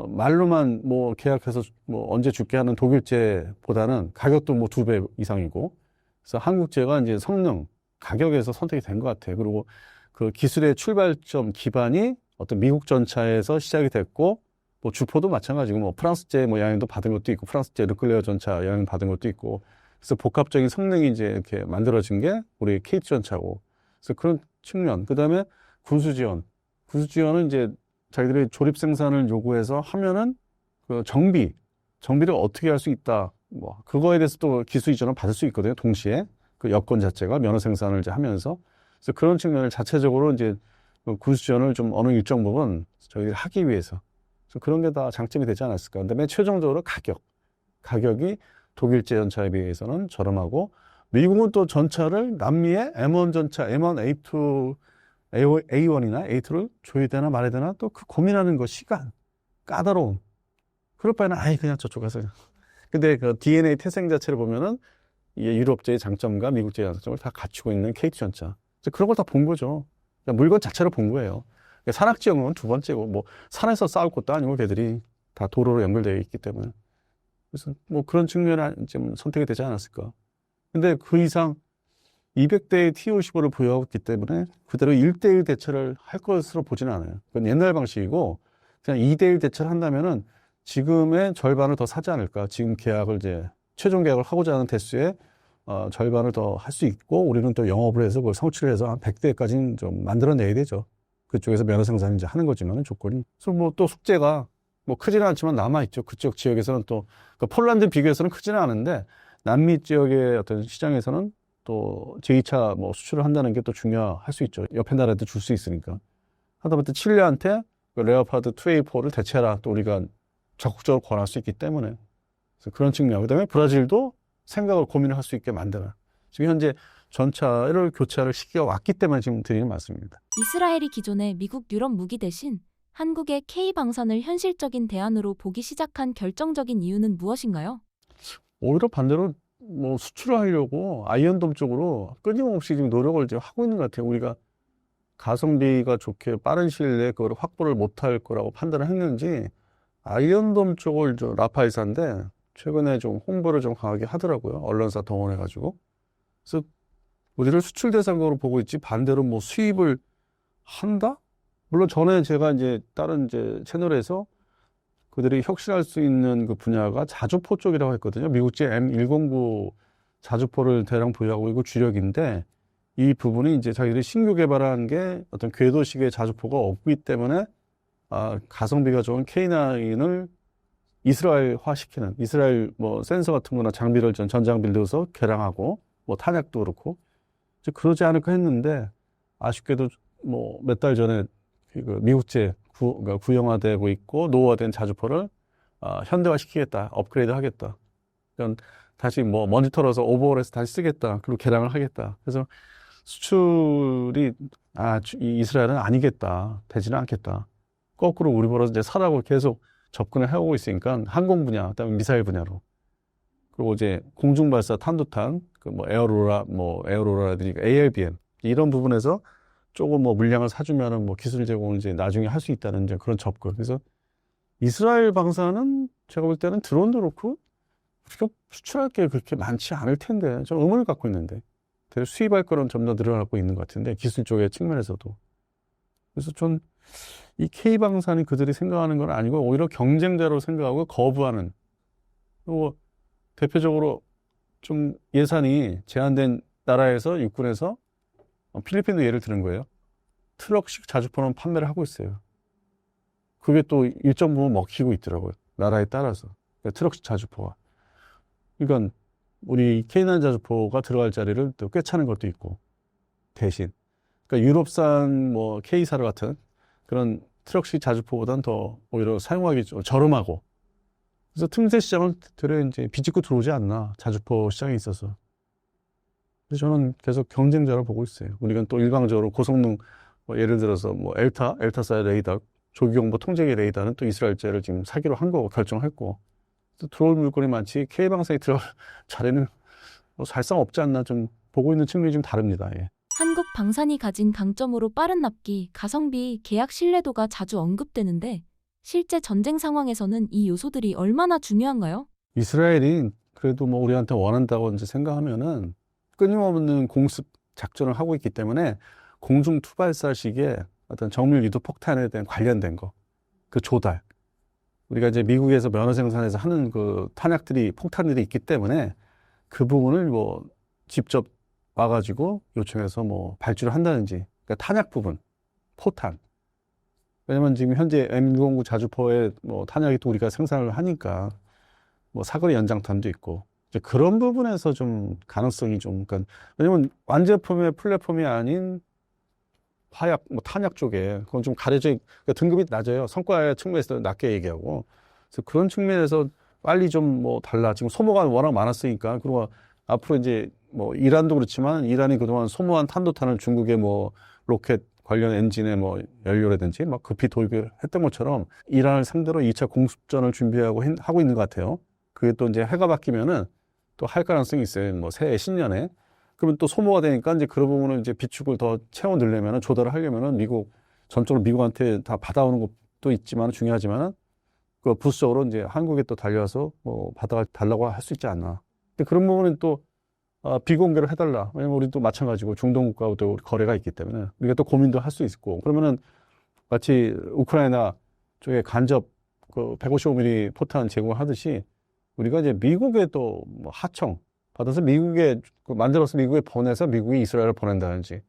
말로만 뭐 계약해서 뭐 언제 줄게 하는 독일제보다는 가격도 뭐 2배 이상이고 그래서 한국제가 이제 성능 가격에서 선택이 된 것 같아요. 그리고 그 기술의 출발점 기반이 어떤 미국 전차에서 시작이 됐고 뭐 주포도 마찬가지고 뭐 프랑스제 뭐 영향도 받은 것도 있고 프랑스제 르클레어 전차 영향 받은 것도 있고 그래서 복합적인 성능이 이제 이렇게 만들어진 게 우리 K2 전차고 그래서 그런 측면 그다음에 군수 지원은 이제 자기들이 조립 생산을 요구해서 하면은 그 정비를 어떻게 할 수 있다 뭐 그거에 대해서 또 기술 이전을 받을 수 있거든요. 동시에 그 여건 자체가 면허 생산을 이제 하면서 그래서 그런 측면을 자체적으로 이제 군수 지원을 좀 어느 일정 부분 저희들이 하기 위해서 그래서 그런 게 다 장점이 되지 않았을까. 그다음에 최종적으로 가격이 독일제 전차에 비해서는 저렴하고 미국은 또 전차를 남미의 M1 전차, M1 A2, A1이나 A2를 줘야 되나 말아야 되나 또 그 고민하는 거 시간, 까다로움. 그럴 바에는 아예 그냥 저쪽 가서. 근데 그 DNA 태생 자체를 보면은 이게 유럽제의 장점과 미국제의 장점을 다 갖추고 있는 K2 전차. 그래서 그런 걸 다 본 거죠. 그러니까 물건 자체로 본 거예요. 산악지형은 두 번째고 뭐 산에서 싸울 것도 아니고 걔들이 다 도로로 연결되어 있기 때문에 그래서 뭐 그런 측면에 좀 선택이 되지 않았을까. 근데 그 이상 200대의 T-55를 보유하고 있기 때문에 그대로 1대1 대처를 할 것으로 보지는 않아요. 그건 옛날 방식이고 그냥 2대1 대처를 한다면은 지금의 절반을 더 사지 않을까. 지금 계약을 이제 최종 계약을 하고자 하는 대수의 절반을 더 할 수 있고 우리는 또 영업을 해서 그걸 성취를 해서 한 100대까지는 좀 만들어내야 되죠. 그쪽에서 면허 생산을 이제 하는 거지만은 조건이. 그래서 뭐 또 숙제가 뭐 크지는 않지만 남아있죠. 그쪽 지역에서는 또, 그 폴란드 비교해서는 크지는 않은데 남미 지역의 어떤 시장에서는 또 제2차 뭐 수출을 한다는 게 또 중요할 수 있죠. 옆에 나라에도 줄 수 있으니까. 하다못해 칠레한테 그 레오파드 2A4를 대체해라. 또 우리가 적극적으로 권할 수 있기 때문에. 그래서 그런 측면. 그 다음에 브라질도 생각을 고민을 할 수 있게 만들어요. 지금 현재 전차를 교체할 시기가 왔기 때문에 지금 드리는 말씀입니다. 이스라엘이 기존의 미국 유럽 무기 대신 한국의 K 방산을 현실적인 대안으로 보기 시작한 결정적인 이유는 무엇인가요? 오히려 반대로 뭐 수출을 하려고 아이언돔 쪽으로 끊임없이 지금 노력을 이제 하고 있는 것 같아요. 우리가 가성비가 좋게 빠른 시일 내에 그걸 확보를 못할 거라고 판단을 했는지 아이언돔 쪽을 라파이사인데 최근에 좀 홍보를 좀 강하게 하더라고요. 언론사 동원해가지고. 그래서 우리를 수출 대상으로 보고 있지 반대로 뭐 수입을 한다? 물론 전에 제가 이제 다른 이제 채널에서 그들이 혁신할 수 있는 그 분야가 자주포 쪽이라고 했거든요. 미국제 M109 자주포를 대량 보유하고 있고 주력인데 이 부분이 이제 자기들이 신규 개발한 게 어떤 궤도식의 자주포가 없기 때문에 가성비가 좋은 K9을 이스라엘화 시키는 이스라엘 뭐 센서 같은 거나 장비를 전장비를 넣어서 개량하고 뭐 탄약도 그렇고 이제 그러지 않을까 했는데 아쉽게도 뭐 몇 달 전에 그 미국제 그러니까 구형화되고 있고 노후화된 자주포를 현대화시키겠다, 업그레이드 하겠다. 그러니까 다시 뭐 먼지 털어서 오버홀해서 다시 쓰겠다, 그리고 개량을 하겠다. 그래서 수출이 이 이스라엘은 아니겠다, 되지는 않겠다. 거꾸로 우리 보러 이제 사라고 계속 접근을 해오고 있으니까 항공 분야, 그다음에 미사일 분야로. 그리고 이제 공중발사 탄도탄, 그 뭐 에어로라든지 ALBM 이런 부분에서 조금 뭐 물량을 사주면은 뭐 기술 제공을 이제 나중에 할 수 있다는 이제 그런 접근. 그래서 이스라엘 방사는 제가 볼 때는 드론도 그렇고 우리가 수출할 게 그렇게 많지 않을 텐데 좀 의문을 갖고 있는데 수입할 거는 좀 더 늘어나고 있는 것 같은데 기술 쪽의 측면에서도. 그래서 전 이 K방산이 그들이 생각하는 건 아니고 오히려 경쟁자로 생각하고 거부하는. 그리고 대표적으로 좀 예산이 제한된 나라에서 육군에서 필리핀도 예를 드는 거예요. 트럭식 자주포는 판매를 하고 있어요. 그게 또 일정 부분 먹히고 있더라고요. 나라에 따라서. 그러니까 트럭식 자주포가. 그러니까 우리 K9 자주포가 들어갈 자리를 또 꿰차는 것도 있고 대신. 그러니까 유럽산 뭐 K사르 같은 그런 트럭식 자주포보다는 더 오히려 사용하기 좀 저렴하고. 그래서 틈새 시장은 되려 이제 비집고 들어오지 않나, 자주포 시장에 있어서. 그래서 저는 계속 경쟁자로 보고 있어요. 우리가 또 일방적으로 고성능, 뭐 예를 들어서 뭐 엘타사의 레이더, 조기경보 통제기 레이더는 또 이스라엘제를 지금 사기로 한 거고 결정했고, 또 들어올 물건이 많지 K방사에 들어갈 자리는 뭐 사실상 없지 않나 좀 보고 있는 측면이 좀 다릅니다. 예. 한국 방산이 가진 강점으로 빠른 납기, 가성비, 계약 신뢰도가 자주 언급되는데 실제 전쟁 상황에서는 이 요소들이 얼마나 중요한가요? 이스라엘이 그래도 뭐 우리한테 원한다고 이제 생각하면은 끊임없는 공습 작전을 하고 있기 때문에 공중 투발사식의 어떤 정밀 유도 폭탄에 대한 관련된 거, 그 조달. 우리가 이제 미국에서 면허 생산해서 하는 그 탄약들이, 폭탄들이 있기 때문에 그 부분을 뭐 직접 와가지고 요청해서 뭐 발주를 한다든지, 그러니까 탄약 부분, 포탄. 왜냐면 지금 현재 M609 자주포에 뭐 탄약이 또 우리가 생산을 하니까 뭐 사거리 연장탄도 있고 이제 그런 부분에서 좀 가능성이 좀, 그러니까 왜냐면 완제품의 플랫폼이 아닌 화약, 뭐 탄약 쪽에 그건 좀 가려져, 그러니까 등급이 낮아요. 성과의 측면에서 낮게 얘기하고. 그래서 그런 측면에서 빨리 좀 뭐 달라. 지금 소모가 워낙 많았으니까. 그리고 앞으로 이제 뭐 이란도 그렇지만 이란이 그동안 소모한 탄도탄을 중국의 뭐 로켓 관련 엔진의 뭐 연료라든지 막 급히 도입을 했던 것처럼 이란을 상대로 2차 공습전을 준비하고 하고 있는 것 같아요. 그게 또 이제 해가 바뀌면은 또 할 가능성이 있어요. 뭐 새해 신년에. 그러면 또 소모가 되니까 이제 그런 부분을 이제 비축을 더 채워 넣으려면은, 조달을 하려면은 미국, 전적으로 미국한테 다 받아오는 것도 있지만 중요하지만은 그 부수적으로 이제 한국에 또 달려와서 뭐 받아달라고 할 수 있지 않나. 근데 그런 부분은 또 비공개를 해달라. 왜냐면 우리 또 마찬가지고 중동 국가와도 거래가 있기 때문에 우리가 또 고민도 할 수 있고, 그러면은 마치 우크라이나 쪽에 간접 그 155mm 포탄 제공하듯이 우리가 이제 미국에 또 뭐 하청 받아서 미국에 만들어서 미국에 보내서 미국이 이스라엘을 보낸다든지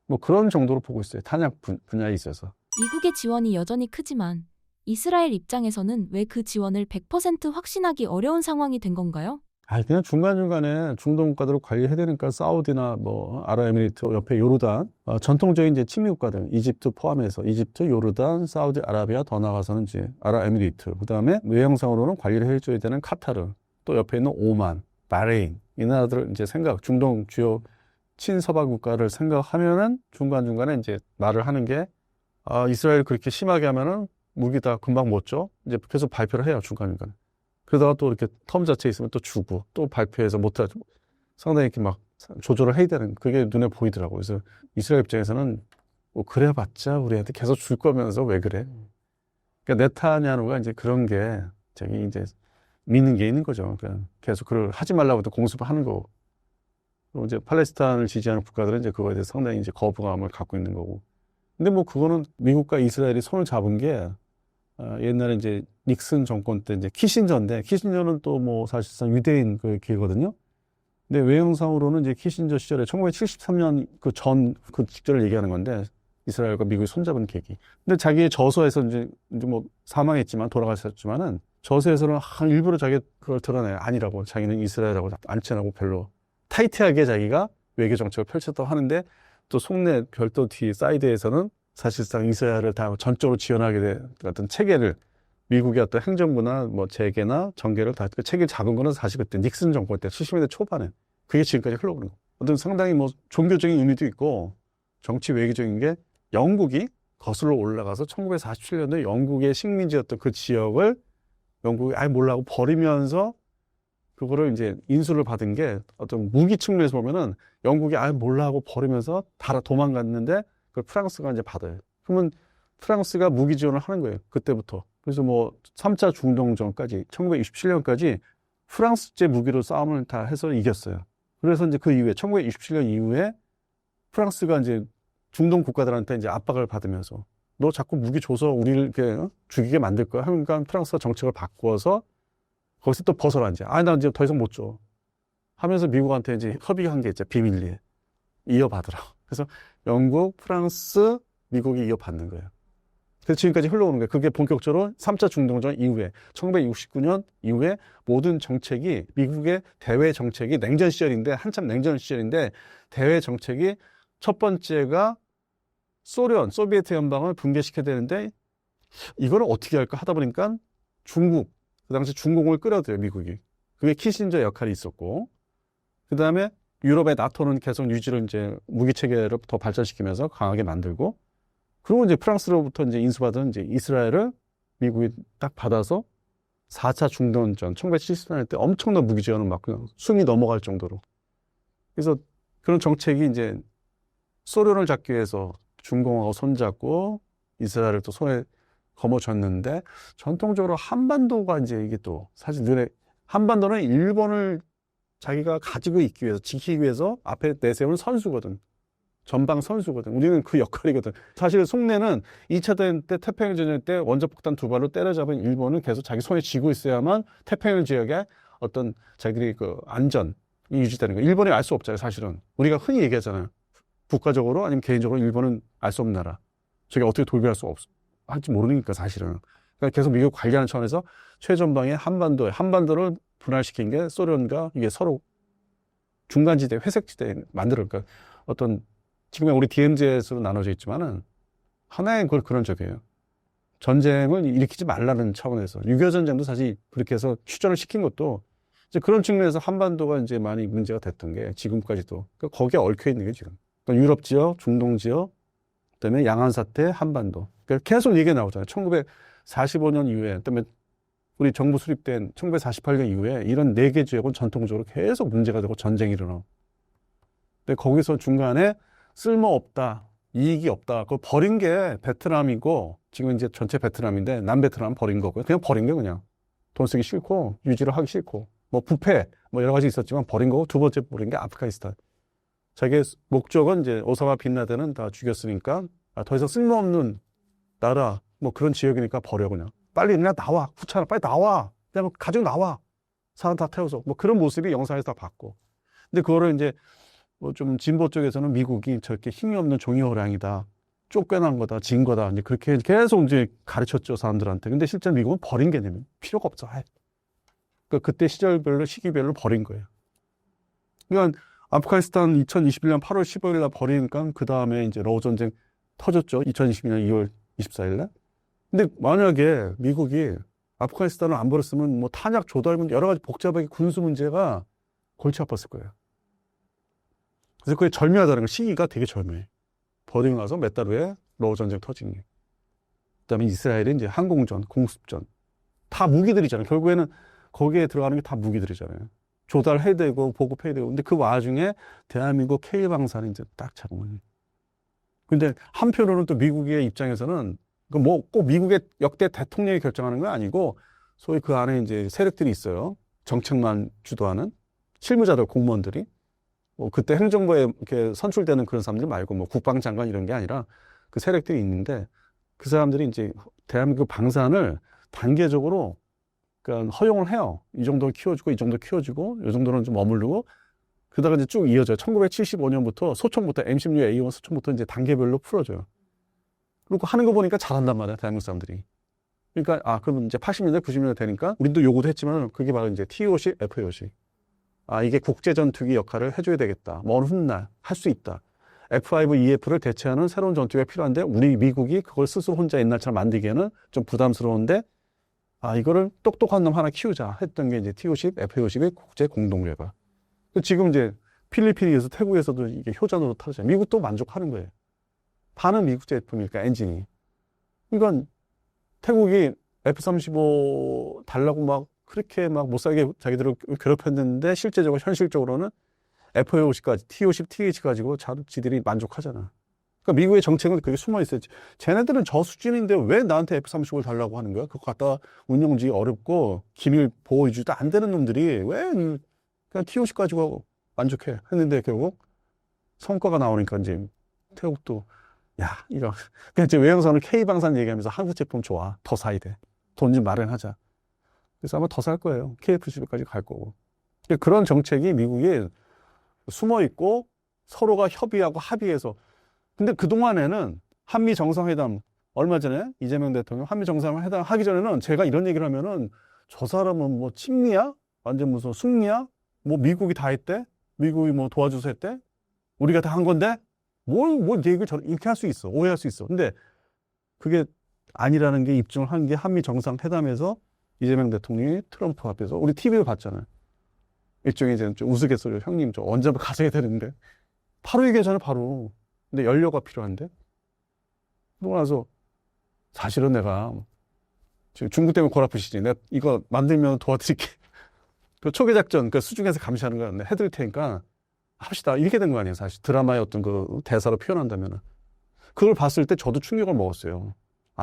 뭐 그런 정도로 보고 있어요. 탄약 분야에 있어서. 미국의 지원이 여전히 크지만 이스라엘 입장에서는 왜 그 지원을 100% 확신하기 어려운 상황이 된 건가요? 그냥 중간중간에 중동 국가들을 관리해야 되니까 사우디나 뭐 아랍에미리트 옆에 요르단, 전통적인 이제 친미 국가들, 이집트 포함해서 이집트, 요르단, 사우디아라비아, 더 나아가서는 이제 아랍에미리트, 그다음에 외형상으로는 관리를 해줘야 되는 카타르, 또 옆에 있는 오만, 바레인, 이 나라들을 이제 중동 주요 친서방 국가를 생각하면은 중간중간에 이제 말을 하는 게, 이스라엘 그렇게 심하게 하면은 무기 다 금방 못 줘. 이제 계속 발표를 해요, 중간중간에. 그러다가 또 이렇게 텀 자체에 있으면 또 주고, 또 발표해서 못하죠. 상당히 이렇게 막 조절을 해야 되는, 그게 눈에 보이더라고요. 그래서 이스라엘 입장에서는 뭐 그래봤자 우리한테 계속 줄 거면서 왜 그래? 그러니까 네타냐후가 이제 그런 게 저기 이제 믿는 게 있는 거죠. 그러니까 계속 그걸 하지 말라고 또 공습을 하는 거고. 그리고 이제 팔레스타인을 지지하는 국가들은 이제 그거에 대해서 상당히 이제 거부감을 갖고 있는 거고. 근데 뭐 그거는 미국과 이스라엘이 손을 잡은 게 옛날에 이제 닉슨 정권 때 이제 키신저인데, 키신저는 또 뭐 사실상 유대인 그 기거든요. 근데 외형상으로는 이제 키신저 시절에 1973년 그 직전을 얘기하는 건데, 이스라엘과 미국이 손잡은 계기. 근데 자기의 저서에서 이제 뭐 사망했지만, 돌아가셨지만은 저수에서는 일부러 자기 그걸 드러내. 아니라고. 자기는 이스라엘하고 안친하고 별로 타이트하게 자기가 외교 정책을 펼쳤다고 하는데 또 속내 별도 뒤 사이드에서는 사실상 이스라엘을 다 전적으로 지원하게 된 어떤 체계를 미국의 어떤 행정부나 뭐 재계나 정계를 다 그 체계를 잡은 거는 사실 그때 닉슨 정권 때 70년대 초반에 그게 지금까지 흘러오는 거. 어떤 상당히 뭐 종교적인 의미도 있고 정치 외교적인 게 영국이 거슬러 올라가서 1947년도에 영국의 식민지였던 그 지역을 영국이 아예 몰라고 버리면서 그거를 이제 인수를 받은 게 어떤 무기 측면에서 보면은 영국이 아예 몰라고 버리면서 다 도망갔는데 그걸 프랑스가 이제 받아요. 그러면 프랑스가 무기 지원을 하는 거예요. 그때부터. 그래서 뭐 3차 중동전까지 1927년까지 프랑스제 무기로 싸움을 다 해서 이겼어요. 그래서 이제 그 이후에 1927년 이후에 프랑스가 이제 중동 국가들한테 이제 압박을 받으면서 너 자꾸 무기 줘서 우리를 이렇게 죽이게 만들 거야. 하니까 프랑스가 정책을 바꾸어서 거기서 또 벗어나 이제. 나 이제 더 이상 못 줘. 하면서 미국한테 이제 협의한 게 있죠. 비밀리에. 이어받으라. 그래서 영국, 프랑스, 미국이 이어받는 거예요. 그래서 지금까지 흘러오는 거예요. 그게 본격적으로 3차 중동전 이후에 1969년 이후에 모든 정책이 미국의 대외 정책이 냉전 시절인데 한참 냉전 시절인데 대외 정책이 첫 번째가 소비에트 연방을 붕괴시켜야 되는데 이거를 어떻게 할까 하다 보니까 중국, 그 당시 중공을 끌어들여요, 미국이. 그게 키신저 역할이 있었고 그 다음에 유럽의 나토는 계속 유지를 이제 무기 체계를 더 발전시키면서 강하게 만들고 그리고 이제 프랑스로부터 이제 인수받은 이제 이스라엘을 미국이 딱 받아서 4차 중동전 1970년대 때 엄청난 무기 지원을 막 숨이 넘어갈 정도로. 그래서 그런 정책이 이제 소련을 잡기 위해서 중공하고 손잡고 이스라엘을 또 손에 거머쥐었는데 전통적으로 한반도가 이제 이게 또 사실 눈에 한반도는 일본을 자기가 가지고 있기 위해서 지키기 위해서 앞에 내세우는 선수거든. 전방 선수거든. 우리는 그 역할이거든. 사실 속내는 2차 대전 때 태평양전쟁 때 원자폭탄 2발로 때려잡은 일본은 계속 자기 손에 쥐고 있어야만 태평양 지역에 어떤 자기들이 그 안전이 유지되는 거예요. 일본이 알 수 없잖아요, 사실은. 우리가 흔히 얘기하잖아요. 국가적으로 아니면 개인적으로 일본은 알 수 없는 나라. 저게 어떻게 돌변할 수 할지 모르니까 사실은. 그러니까 계속 미국 관리하는 차원에서 최전방의 한반도를 분할시킨 게 소련과 이게 서로 중간지대, 회색지대 만들어. 그러니까 어떤 지금 우리 DMZ에서 나눠져 있지만은 하나의 그런 적이에요. 전쟁을 일으키지 말라는 차원에서 6.25 전쟁도 사실 그렇게 해서 휴전을 시킨 것도 이제 그런 측면에서 한반도가 이제 많이 문제가 됐던 게 지금까지도 그러니까 거기에 얽혀 있는 게 지금 그러니까 유럽 지역, 중동 지역, 그다음에 양안 사태, 한반도 그러니까 계속 얘기가 나오잖아요. 1945년 이후에 그다음에 우리 정부 수립된 1948년 이후에 이런 4개 지역은 전통적으로 계속 문제가 되고 전쟁이 일어나고 근데 거기서 중간에 쓸모없다, 이익이 없다. 그거 버린 게 베트남이고, 지금 이제 전체 베트남인데, 남베트남 버린 거고요. 그냥 버린 게 그냥. 돈 쓰기 싫고, 유지를 하기 싫고, 뭐 부패, 뭐 여러 가지 있었지만 버린 거고, 두 번째 버린 게 아프가니스탄. 자기의 목적은 이제 오사마 빈라덴은 다 죽였으니까, 더 이상 쓸모없는 나라, 뭐 그런 지역이니까 버려, 그냥. 빨리 그냥 나와. 후차나 빨리 나와. 그냥 가지고 나와. 사람 다 태워서. 뭐 그런 모습이 영상에서 다 봤고. 근데 그거를 이제 뭐 좀 진보 쪽에서는 미국이 저렇게 힘이 없는 종이호랑이다, 쫓겨난 거다, 진 거다, 이제 그렇게 계속 이제 가르쳤죠, 사람들한테. 근데 실제 미국은 버린 개념이 필요가 없어. 그러니까 그때 시절별로, 시기별로 버린 거예요. 그러니까 아프가니스탄 2021년 8월 15일 날 버리니까 그 다음에 이제 러우 전쟁 터졌죠. 2022년 2월 24일 날. 근데 만약에 미국이 아프가니스탄을 안 버렸으면 뭐 탄약 조달 문제, 여러 가지 복잡하게 군수 문제가 골치 아팠을 거예요. 그래서 그게 절묘하다는 거, 시기가 되게 절묘해. 버리고 나서 몇 달 후에 러우 전쟁 터진 게. 그 다음에 이스라엘이 이제 항공전, 공습전. 다 무기들이잖아요. 결국에는 거기에 들어가는 게 다 무기들이잖아요. 조달해야 되고, 보급해야 되고. 근데 그 와중에 대한민국 K방사는 이제 딱 잡은 거예요. 근데 한편으로는 또 미국의 입장에서는 뭐 꼭 미국의 역대 대통령이 결정하는 건 아니고, 소위 그 안에 이제 세력들이 있어요. 정책만 주도하는 실무자들, 공무원들이. 뭐 그때 행정부에 이렇게 선출되는 그런 사람들 말고 뭐 국방장관 이런 게 아니라 그 세력들이 있는데 그 사람들이 이제 대한민국 방산을 단계적으로 그러니까 허용을 해요. 이 정도 키워주고 이 정도 키워주고 이 정도는 좀 머무르고 그러다가 이제 쭉 이어져요. 1975년부터 소총부터 M16A1 소총부터 이제 단계별로 풀어줘요. 그리고 하는 거 보니까 잘한단 말이야, 대한민국 사람들이. 그러니까 그럼 이제 80년대, 90년대 되니까 우리도 요구도 했지만 그게 바로 이제 T-50, F-50. 이게 국제 전투기 역할을 해줘야 되겠다. 먼 훗날 할 수 있다. F-5EF를 대체하는 새로운 전투기가 필요한데 우리 미국이 그걸 스스로 혼자 옛날처럼 만들기에는 좀 부담스러운데 이거를 똑똑한 놈 하나 키우자 했던 게 이제 T-50, F-50의 국제 공동개발. 지금 이제 필리핀에서 태국에서도 이게 효자노릇 하죠. 미국도 만족하는 거예요. 반은 미국 제품이니까 엔진이. 그러니까 태국이 F-35 달라고 막 그렇게 막 못 살게 자기들을 괴롭혔는데 실제적으로 현실적으로는 F-50까지, T-50, T-H 가지고 지들이 만족하잖아. 그러니까 미국의 정책은 그게 숨어 있었지. 쟤네들은 저 수준인데 왜 나한테 F-35를 달라고 하는 거야? 그거 갖다 운영지 어렵고 기밀 보호 유지도 안 되는 놈들이 왜 그냥 T-50 가지고 만족해 했는데 결국 성과가 나오니까 이제 태국도 이거 그냥 이제 외형선을 K방산 얘기하면서 한국 제품 좋아. 더 사야 돼. 돈 좀 마련하자. 그래서 아마 더 살 거예요. KF-11까지 갈 거고. 그런 정책이 미국이 숨어 있고 서로가 협의하고 합의해서. 근데 그동안에는 한미 정상회담 얼마 전에 이재명 대통령 한미 정상회담 하기 전에는 제가 이런 얘기를 하면은 저 사람은 뭐 친미야? 완전 무슨 숙미야? 뭐 미국이 다 했대? 미국이 뭐 도와줘서 했대? 우리가 다 한 건데? 뭘 얘기를 이렇게 할 수 있어. 오해할 수 있어. 근데 그게 아니라는 게 입증을 한 게 한미 정상회담에서 이재명 대통령이 트럼프 앞에서 우리 TV를 봤잖아요. 일종의 이제 좀 우스갯소리로 형님 저 언제 가셔야 되는데 바로 얘기하잖아요. 바로. 근데 연료가 필요한데 그러고 나서 사실은 내가 지금 중국 때문에 골 아프시지. 내가 이거 만들면 도와드릴게. 그 초계 작전 그 수중에서 감시하는 거 해드릴 테니까 합시다. 이렇게 된 거 아니에요. 사실 드라마의 어떤 그 대사로 표현한다면은 그걸 봤을 때 저도 충격을 먹었어요.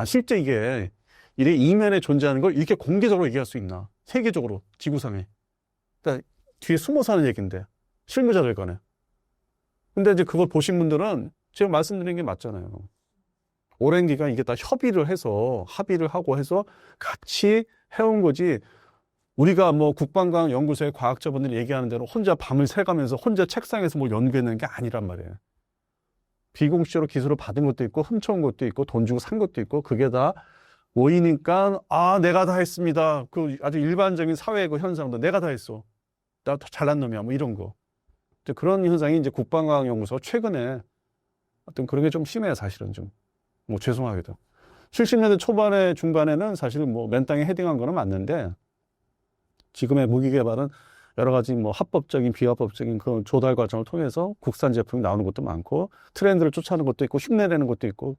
실제 이게 이래 이면에 존재하는 걸 이렇게 공개적으로 얘기할 수 있나? 세계적으로 지구상에. 그러니까 뒤에 숨어 사는 얘기인데 실무자들 간에. 근데 이제 그걸 보신 분들은 제가 말씀드린 게 맞잖아요. 오랜 기간 이게 다 협의를 해서 합의를 하고 해서 같이 해온 거지. 우리가 뭐 국방과학 연구소의 과학자분들이 얘기하는 대로 혼자 밤을 새가면서 혼자 책상에서 뭘 연구해내는 게 아니란 말이에요. 비공식적으로 기술을 받은 것도 있고 훔쳐온 것도 있고 돈 주고 산 것도 있고 그게 다 모이니까 내가 다 했습니다. 그 아주 일반적인 사회의 그 현상도 내가 다 했어. 나 잘난 놈이야. 뭐 이런 거. 그런 현상이 이제 국방과학연구소 최근에 어떤 그런 게 좀 심해요. 사실은 좀. 뭐 죄송하게도. 70년대 초반에 중반에는 사실 뭐 맨땅에 헤딩한 거는 맞는데 지금의 무기 개발은 여러 가지 뭐 합법적인 비합법적인 그 조달 과정을 통해서 국산 제품이 나오는 것도 많고 트렌드를 쫓아가는 것도 있고 흉내내는 것도 있고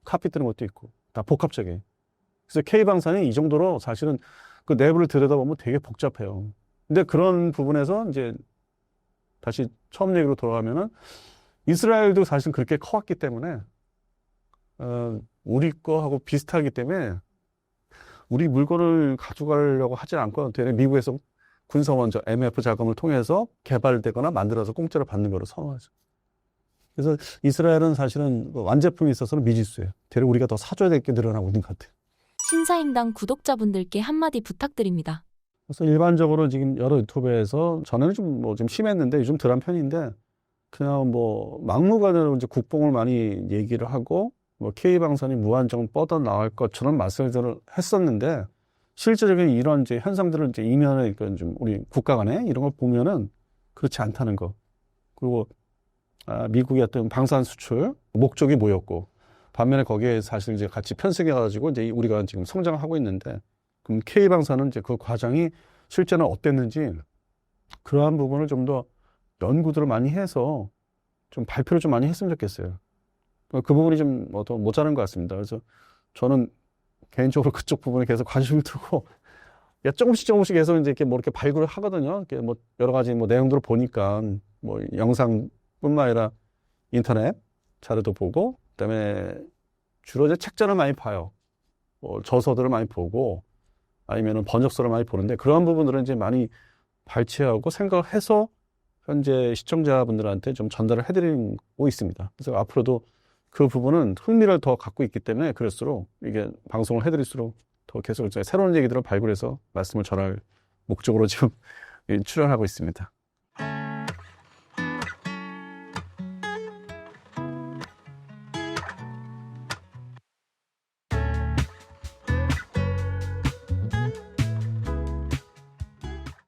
카피 뜨는 것도 있고 다 복합적이에요. 그래서 K방산이 이 정도로 사실은 그 내부를 들여다보면 되게 복잡해요. 근데 그런 부분에서 이제 다시 처음 얘기로 돌아가면은 이스라엘도 사실 그렇게 커왔기 때문에 우리 거하고 비슷하기 때문에 우리 물건을 가져가려고 하지 않고 미국에서 군사원조 MF 자금을 통해서 개발되거나 만들어서 공짜로 받는 거로 선호하죠. 그래서 이스라엘은 사실은 완제품이 있어서는 미지수예요. 대략 우리가 더 사줘야 될 게 늘어나고 있는 것 같아요. 신사임당 구독자분들께 한마디 부탁드립니다. 그래서 일반적으로 지금 여러 유튜브에서 전에는 좀 심했는데 요즘 덜한 편인데 그냥 뭐 막무가내로 이제 국뽕을 많이 얘기를 하고 뭐 K방산이 무한정 뻗어 나갈 것처럼 말씀을 했었는데 실제적인 이런 이제 현상들을 이제 이면에 좀 우리 국가 간에 이런 걸 보면은 그렇지 않다는 거. 그리고 미국의 어떤 방산 수출 목적이 뭐였고 반면에 거기에 사실 이제 같이 편승해가지고 이제 우리가 지금 성장하고 있는데 그럼 K방산은 이제 그 과정이 실제는 어땠는지 그러한 부분을 좀 더 연구들을 많이 해서 좀 발표를 좀 많이 했으면 좋겠어요. 그 부분이 좀 더 모자란 것 같습니다. 그래서 저는 개인적으로 그쪽 부분에 계속 관심을 두고 조금씩 해서 이제 이렇게 뭐 이렇게 발굴을 하거든요. 이렇게 뭐 여러 가지 뭐 내용들을 보니까 뭐 영상뿐만 아니라 인터넷 자료도 보고 그다음에 주로 이제 책자를 많이 봐요. 뭐 저서들을 많이 보고 아니면은 번역서를 많이 보는데 그러한 부분들은 이제 많이 발췌하고 생각을 해서 현재 시청자분들한테 좀 전달을 해드리고 있습니다. 그래서 앞으로도 그 부분은 흥미를 더 갖고 있기 때문에 그럴수록 이게 방송을 해드릴수록 더 계속 새로운 얘기들을 발굴해서 말씀을 전할 목적으로 지금 출연하고 있습니다.